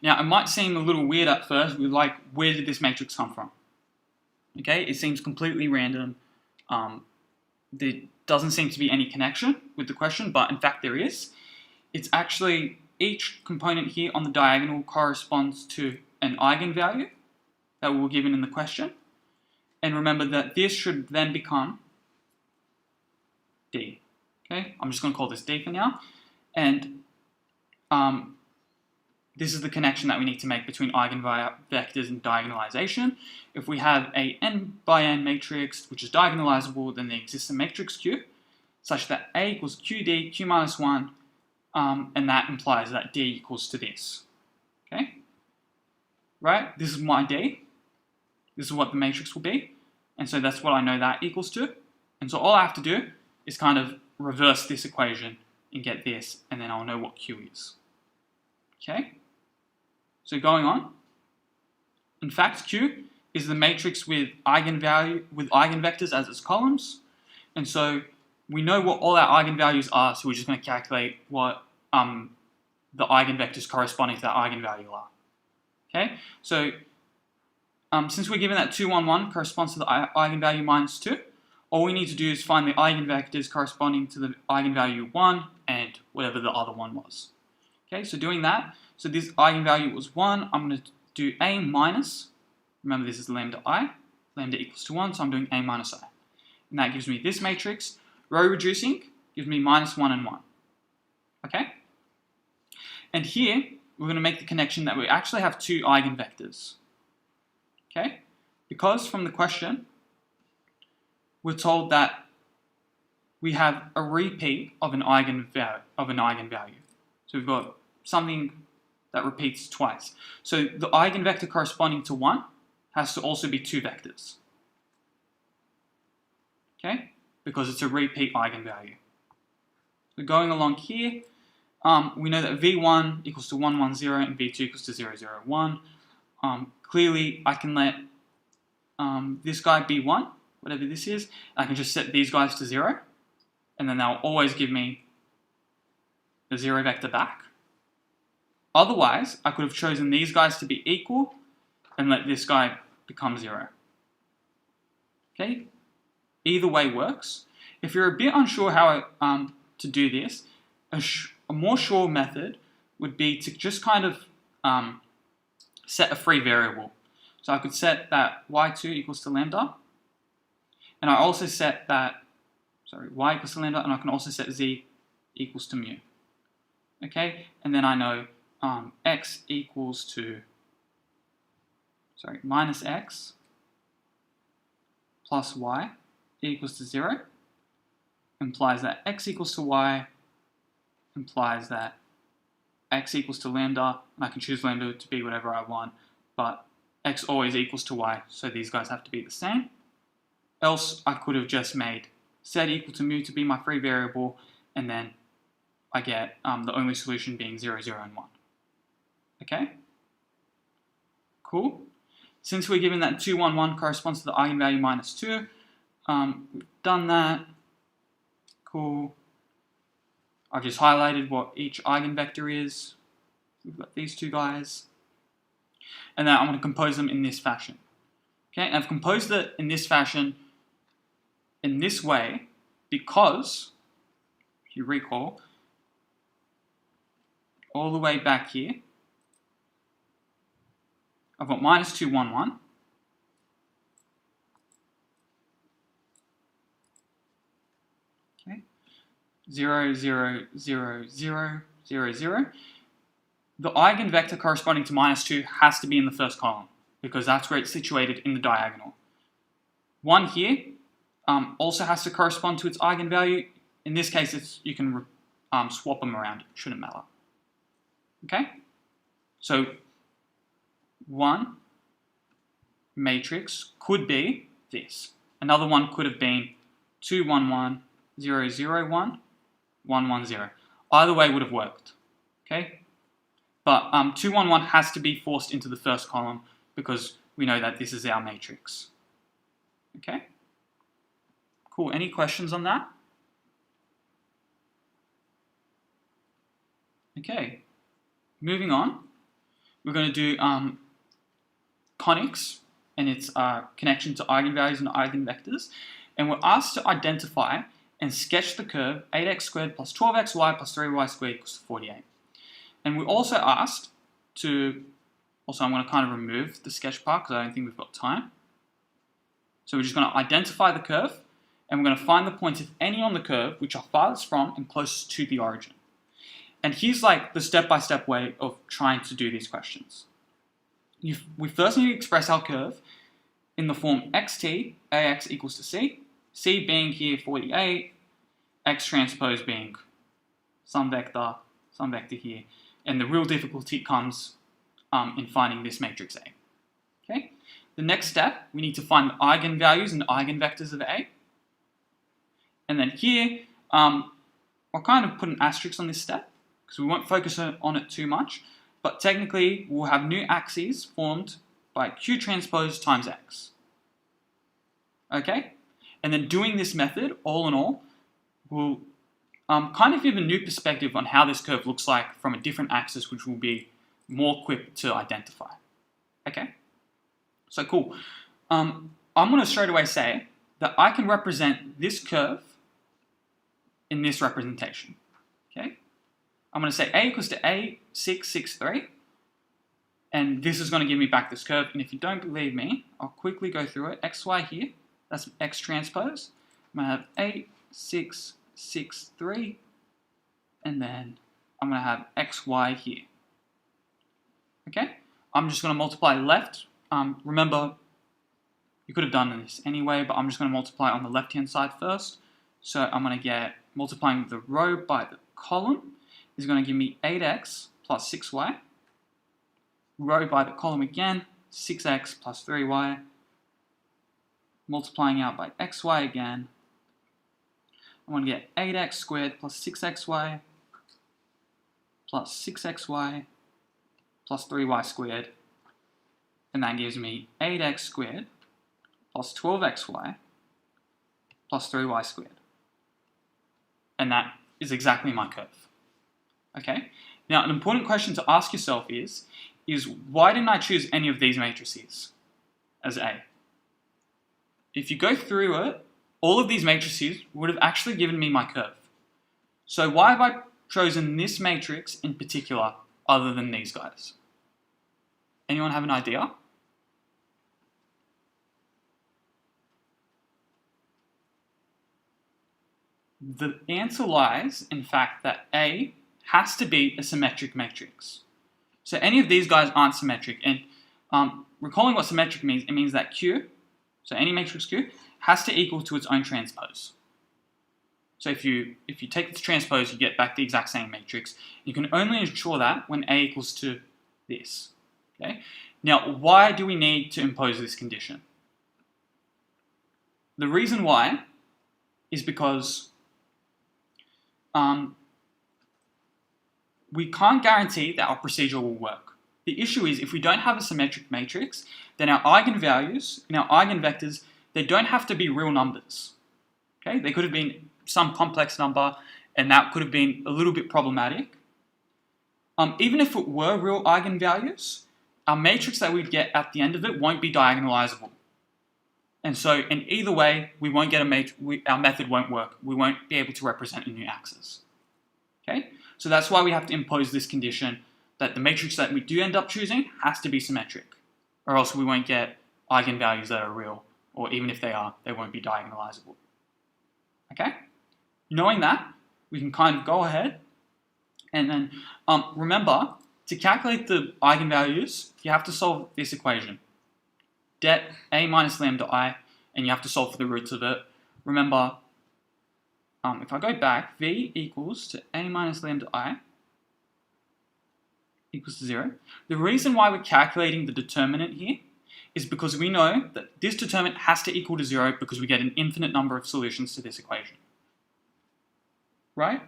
Now, it might seem a little weird at first. We're like, where did this matrix come from? Okay, it seems completely random. There doesn't seem to be any connection with the question, but in fact there is. It's actually each component here on the diagonal corresponds to an eigenvalue that we were given in the question. And remember that this should then become D. Okay, I'm just going to call this D for now. And this is the connection that we need to make between eigenvectors and diagonalization. If we have a n by n matrix which is diagonalizable, then there exists a matrix Q such that A equals QD, Q minus 1, and that implies that D equals to this. Okay? Right? This is my D. This is what the matrix will be. And so that's what I know that equals to. And so all I have to do is kind of reverse this equation and get this, and then I'll know what Q is. Okay? So going on, in fact, Q is the matrix with eigenvectors as its columns, and so we know what all our eigenvalues are, so we're just going to calculate what the eigenvectors corresponding to that eigenvalue are. Okay, so since we're given that 2, 1, 1 corresponds to the eigenvalue -2, all we need to do is find the eigenvectors corresponding to the eigenvalue 1 and whatever the other one was. Okay, so doing that, so this eigenvalue was 1, I'm going to do A minus, remember this is lambda I, lambda equals to 1, so I'm doing A minus I. And that gives me this matrix. Row reducing gives me -1 and 1. Okay? And here, we're going to make the connection that we actually have two eigenvectors. Okay? Because from the question, we're told that we have a repeat of an eigenvalue. So we've got something that repeats twice. So the eigenvector corresponding to 1 has to also be 2 vectors. Okay? Because it's a repeat eigenvalue. So going along here, we know that V1 equals to 1, 1, 0 and V2 equals to 0, 0, 1. Clearly, I can let this guy be 1, whatever this is. I can just set these guys to 0, and then they'll always give me the 0 vector back. Otherwise, I could have chosen these guys to be equal and let this guy become 0. Okay? Either way works. If you're a bit unsure how to do this, a more sure method would be to just kind of set a free variable. So I could set that y2 equals to lambda, and I also set that, y equals to lambda, and I can also set z equals to mu. Okay, and then I know x equals to, minus x plus y equals to 0 implies that x equals to y implies that x equals to lambda, and I can choose lambda to be whatever I want, but x always equals to y, so these guys have to be the same. Else, I could have just made z equal to mu to be my free variable, and then I get the only solution being 0, 0, and 1. Okay? Cool. Since we're given that 2, 1, 1 corresponds to the eigenvalue -2, we've done that. Cool. I've just highlighted what each eigenvector is. We've got these two guys. And then I'm going to compose them in this fashion. Okay, and I've composed it in this fashion, in this way, because, if you recall, all the way back here, I've got -2, 1, 1. Okay. 0, 0, 0, 0, 0, 0. The eigenvector corresponding to -2 has to be in the first column, because that's where it's situated in the diagonal. 1 here also has to correspond to its eigenvalue. In this case, you can swap them around. It shouldn't matter. Okay? So 1 matrix could be this. Another one could have been 2, 1, 1, 0, 0, 1, 1, 1, 0. Either way would have worked. Okay? But 2, 1, 1 has to be forced into the first column because we know that this is our matrix. Okay? Cool. Any questions on that? Okay. Moving on. We're going to do conics and its connection to eigenvalues and eigenvectors. And we're asked to identify and sketch the curve 8x squared plus 12xy plus 3y squared equals 48. And we're also asked to, I'm going to kind of remove the sketch part because I don't think we've got time. So we're just going to identify the curve and we're going to find the points, if any, on the curve which are farthest from and closest to the origin. And here's like the step-by-step way of trying to do these questions. We first need to express our curve in the form xt, ax equals to c, c being here 48, x transpose being some vector here, and the real difficulty comes in finding this matrix A. Okay? The next step, we need to find the eigenvalues and eigenvectors of A. And then here, I'll kind of put an asterisk on this step, because we won't focus on it too much, but technically we'll have new axes formed by Q transpose times X. Okay? And then doing this method, all in all, will kind of give a new perspective on how this curve looks like from a different axis, which will be more quick to identify. Okay? So cool. I'm going to straight away say that I can represent this curve in this representation. Okay? I'm going to say A equals to A663, and this is going to give me back this curve. And if you don't believe me, I'll quickly go through it. XY here, that's X transpose. I'm going to have A663, and then I'm going to have XY here. Okay? I'm just going to multiply left. Remember, you could have done this anyway, but I'm just going to multiply on the left-hand side first. So I'm going to get multiplying the row by the column is going to give me 8x plus 6y. Row by the column again, 6x plus 3y. Multiplying out by xy again. I'm going to get 8x squared plus 6xy plus 6xy plus 3y squared. And that gives me 8x squared plus 12xy plus 3y squared. And that is exactly my curve. Okay? Now, an important question to ask yourself is why didn't I choose any of these matrices as A? If you go through it, all of these matrices would have actually given me my curve. So why have I chosen this matrix in particular other than these guys? Anyone have an idea? The answer lies, in fact, that A has to be a symmetric matrix. So any of these guys aren't symmetric. And recalling what symmetric means, it means that Q, so any matrix Q, has to equal to its own transpose. So if you take this transpose, you get back the exact same matrix. You can only ensure that when A equals to this. Okay? Now, why do we need to impose this condition? The reason why is because we can't guarantee that our procedure will work. The issue is if we don't have a symmetric matrix, then our eigenvalues and our eigenvectors, they don't have to be real numbers. Okay? They could have been some complex number, and that could have been a little bit problematic. Even if it were real eigenvalues, our matrix that we'd get at the end of it won't be diagonalizable. And so in either way, we won't get our method won't work. We won't be able to represent a new axis. Okay? So that's why we have to impose this condition that the matrix that we do end up choosing has to be symmetric, or else we won't get eigenvalues that are real, or even if they are, they won't be diagonalizable. Okay? Knowing that, we can kind of go ahead and then remember, to calculate the eigenvalues, you have to solve this equation. Det A minus lambda I, and you have to solve for the roots of it. Remember, if I go back, V equals to A minus lambda I equals to 0. The reason why we're calculating the determinant here is because we know that this determinant has to equal to 0 because we get an infinite number of solutions to this equation. Right?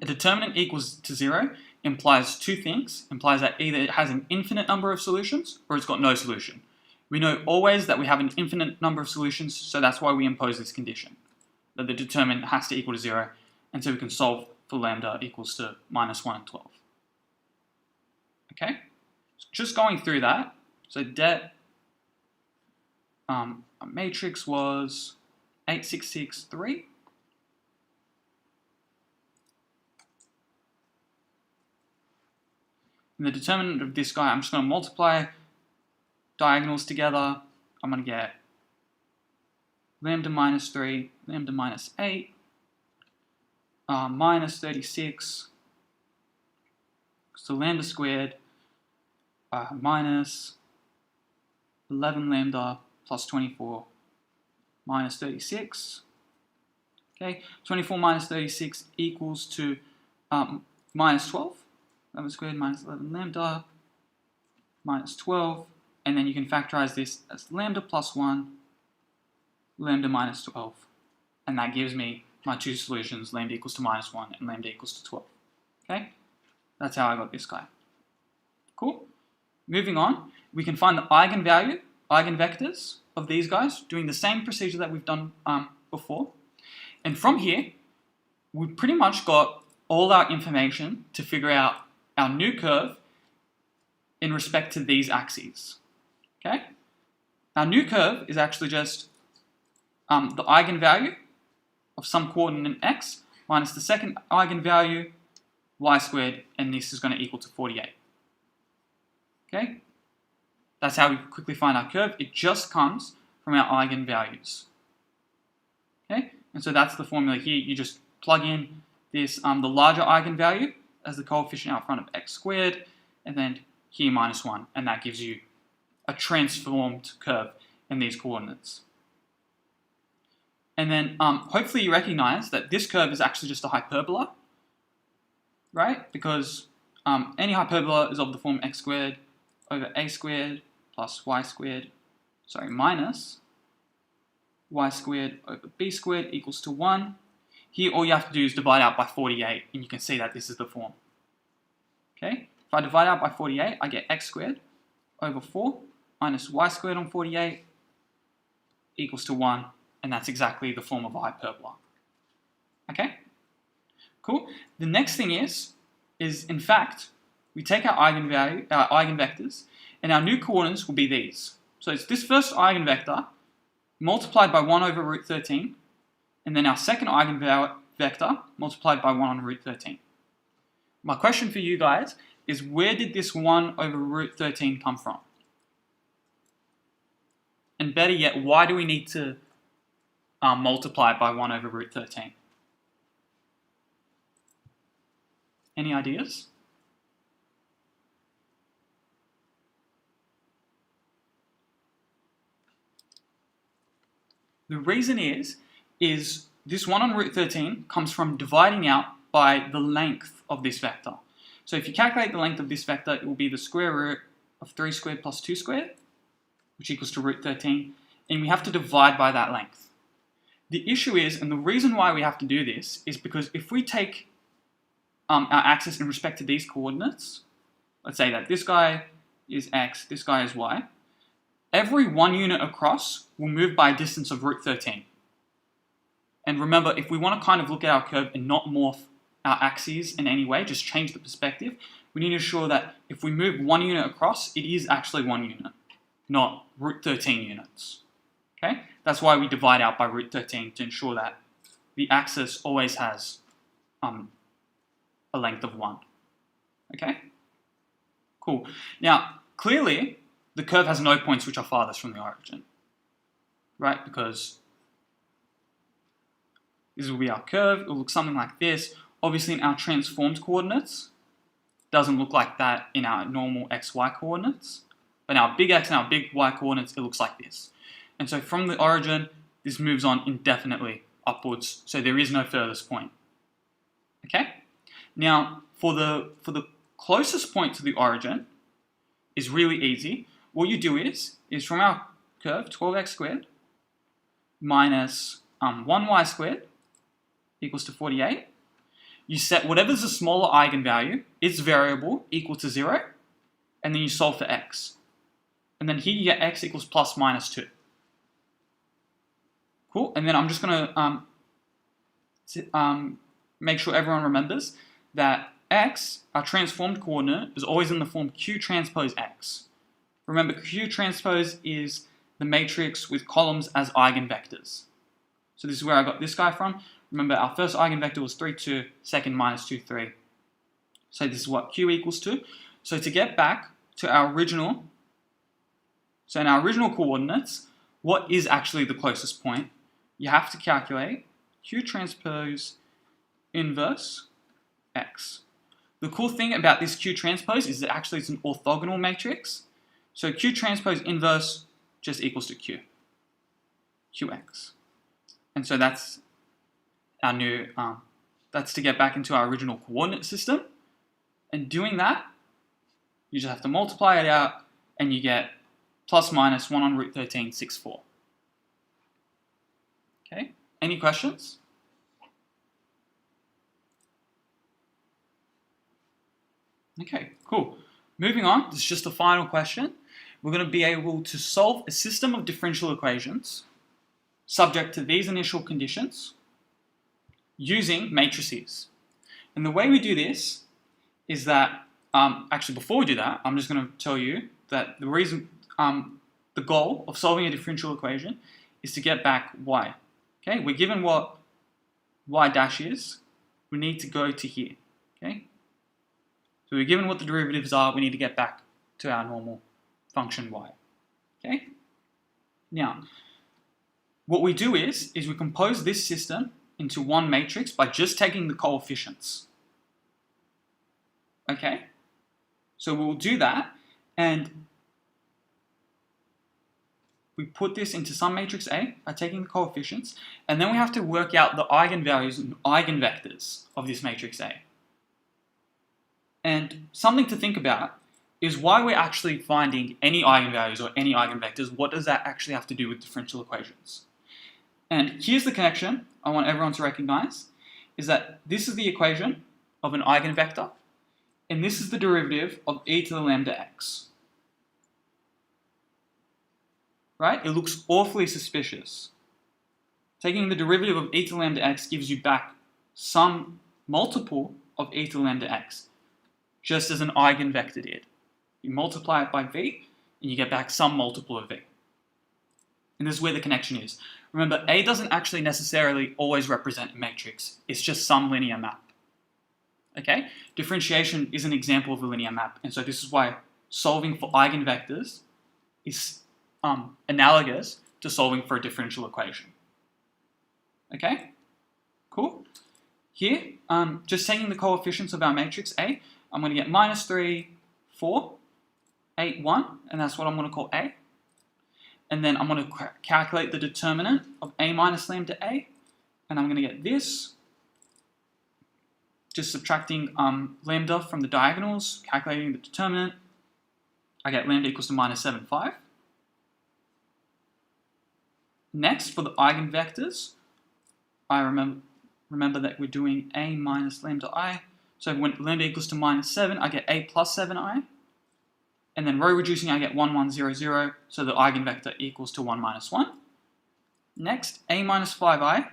A determinant equals to 0 implies two things. Implies that either it has an infinite number of solutions or it's got no solution. We know always that we have an infinite number of solutions, so that's why we impose this condition, that the determinant has to equal to 0, and so we can solve for lambda equals to -1 and 12. Okay? Just going through that, so our matrix was 8, 6, 6, 3. And the determinant of this guy, I'm just going to multiply diagonals together. I'm going to get lambda minus 3, lambda minus 8, minus 36, so lambda squared, minus 11 lambda plus 24 minus 36. Okay, 24 minus 36 equals to minus 12. Lambda squared minus 11 lambda minus 12. And then you can factorize this as lambda plus 1, lambda minus 12. And that gives me my two solutions, lambda equals to -1 and lambda equals to 12. Okay, that's how I got this guy. Cool. Moving on, we can find the eigenvectors of these guys, doing the same procedure that we've done before. And from here, we've pretty much got all our information to figure out our new curve in respect to these axes. Okay? Our new curve is actually just the eigenvalue of some coordinate x minus the second eigenvalue y squared, and this is going to equal to 48. Okay? That's how we quickly find our curve. It just comes from our eigenvalues. Okay? And so that's the formula here. You just plug in this, the larger eigenvalue as the coefficient out front of x squared, and then here -1, and that gives you a transformed curve in these coordinates. And then hopefully you recognize that this curve is actually just a hyperbola, right? Because any hyperbola is of the form x squared over a squared plus y squared, minus y squared over b squared equals to 1. Here all you have to do is divide out by 48, and you can see that this is the form. Okay? If I divide out by 48, I get x squared over 4 minus y squared on 48 equals to 1, and that's exactly the form of a hyperbola. Okay? Cool. The next thing is in fact, we take our eigenvectors, and our new coordinates will be these. So it's this first eigenvector multiplied by 1 over root 13, and then our second eigenvector multiplied by 1 on root 13. My question for you guys is, where did this 1 over root 13 come from? And better yet, why do we need to multiply by 1 over root 13? Any ideas? The reason is this 1 on root 13 comes from dividing out by the length of this vector. So if you calculate the length of this vector, it will be the square root of 3 squared plus 2 squared, which equals to root 13, and we have to divide by that length. The issue is, and the reason why we have to do this, is because if we take our axis in respect to these coordinates, let's say that this guy is x, this guy is y, every 1 unit across will move by a distance of root 13. And remember, if we want to kind of look at our curve and not morph our axes in any way, just change the perspective, we need to ensure that if we move 1 unit across, it is actually 1 unit, not root 13 units. Okay? That's why we divide out by root 13 to ensure that the axis always has a length of 1. Okay? Cool. Now, clearly, the curve has no points which are farthest from the origin, right? Because this will be our curve. It will look something like this. Obviously, in our transformed coordinates, it doesn't look like that in our normal xy coordinates. But in our big X and our big Y coordinates, it looks like this. And so from the origin, this moves on indefinitely upwards, so there is no furthest point. Okay? Now, for the closest point to the origin is really easy. what you do is from our curve, 12x squared minus 1y squared equals to 48. You set whatever's the smaller eigenvalue, its variable, equal to 0, and then you solve for x. And then here you get x equals plus minus 2. Cool, and then I'm just going to make sure everyone remembers that x, our transformed coordinate, is always in the form q transpose x. Remember, q transpose is the matrix with columns as eigenvectors. So this is where I got this guy from. Remember, our first eigenvector was 3, 2, second minus 2, 3. So this is what q equals to. So to get back to our original, so in our original coordinates, what is actually the closest point? You have to calculate q transpose inverse x. The cool thing about this q transpose is that actually it's an orthogonal matrix. So q transpose inverse just equals to q, qx. And so that's our new, that's to get back into our original coordinate system. And doing that, you just have to multiply it out and you get plus minus 1 on root 13, 6, 4. Okay, any questions? Okay, cool. Moving on, this is just the final question. We're going to be able to solve a system of differential equations subject to these initial conditions using matrices. And the way we do this is that, actually before we do that, I'm just going to tell you that the reason, the goal of solving a differential equation is to get back y. Okay, we're given what y dash is, we need to go to here. Okay, so we're given what the derivatives are, we need to get back to our normal function y. Okay, now what we do is we compose this system into one matrix by just taking the coefficients. Okay, so we'll do that, and we put this into some matrix A by taking the coefficients, and then we have to work out the eigenvalues and eigenvectors of this matrix A. And something to think about is why we're actually finding any eigenvalues or any eigenvectors. What does that actually have to do with differential equations? And here's the connection I want everyone to recognize, is that this is the equation of an eigenvector, and this is the derivative of e to the lambda x. Right? It looks awfully suspicious. Taking the derivative of e to the lambda x gives you back some multiple of e to the lambda x, just as an eigenvector did. You multiply it by v, and you get back some multiple of v. And this is where the connection is. Remember, A doesn't actually necessarily always represent a matrix. It's just some linear map. Okay? Differentiation is an example of a linear map, and so this is why solving for eigenvectors is analogous to solving for a differential equation. Okay? Cool? Here, just taking the coefficients of our matrix A, I'm going to get minus 3, 4, 8, 1, and that's what I'm going to call A. And then I'm going to calculate the determinant of A minus lambda A, and I'm going to get this. Just subtracting lambda from the diagonals, calculating the determinant, I get lambda equals to minus 7, 5. Next, for the eigenvectors, I remember that we're doing A minus lambda I. So when lambda equals to minus 7, I get A plus 7i. And then row reducing, I get 1, 1, 0, 0. So the eigenvector equals to 1 minus 1. Next, A minus 5i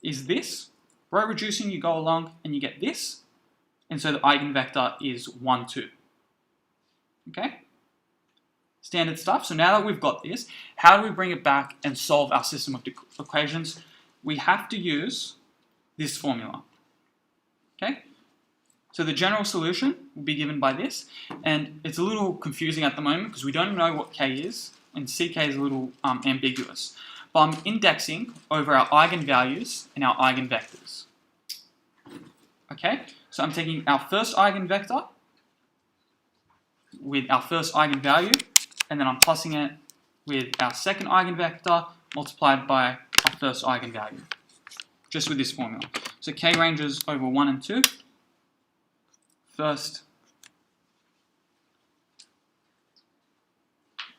is this. Row reducing, you go along and you get this. And so the eigenvector is 1, 2. Okay? Standard stuff. So now that we've got this, how do we bring it back and solve our system of equations? We have to use this formula. Okay? So the general solution will be given by this, and it's a little confusing at the moment because we don't know what k is, and ck is a little ambiguous. But I'm indexing over our eigenvalues and our eigenvectors. Okay? So I'm taking our first eigenvector with our first eigenvalue, and then I'm plussing it with our second eigenvector multiplied by our first eigenvalue, just with this formula. So k ranges over 1 and 2. First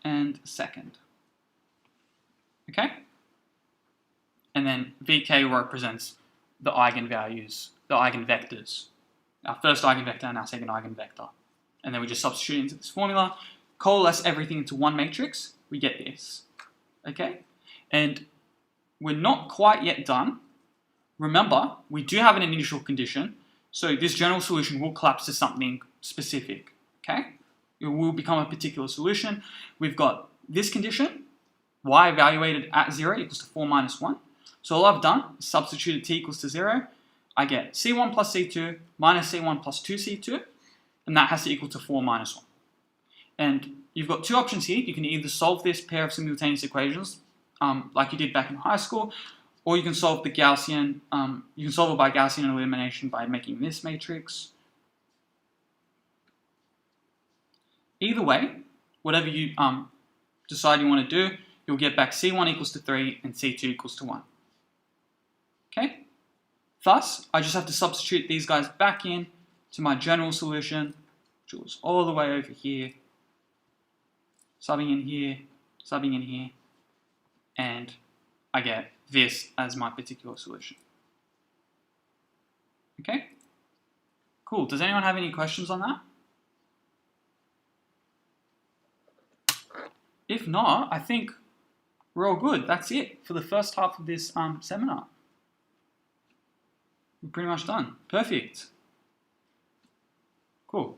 and second. Okay? And then VK represents the eigenvalues, the eigenvectors. Our first eigenvector and our second eigenvector. And then we just substitute into this formula, coalesce everything into one matrix, we get this. Okay? And we're not quite yet done. Remember, we do have an initial condition, so this general solution will collapse to something specific. Okay? It will become a particular solution. We've got this condition, y evaluated at 0 equals to 4 minus 1. So all I've done is substituted t equals to 0. I get c1 plus c2 minus c1 plus 2c2, and that has to equal to 4 minus 1. And you've got two options here. You can either solve this pair of simultaneous equations like you did back in high school, or you can solve the Gaussian, you can solve it by Gaussian elimination by making this matrix. Either way, whatever you decide you want to do, you'll get back c1 equals to 3 and c2 equals to 1. Okay? Thus, I just have to substitute these guys back in to my general solution, which was all the way over here, subbing in here, and I get this as my particular solution. Okay? Cool. Does anyone have any questions on that? If not, I think we're all good. That's it for the first half of this seminar. We're pretty much done. Perfect. Cool.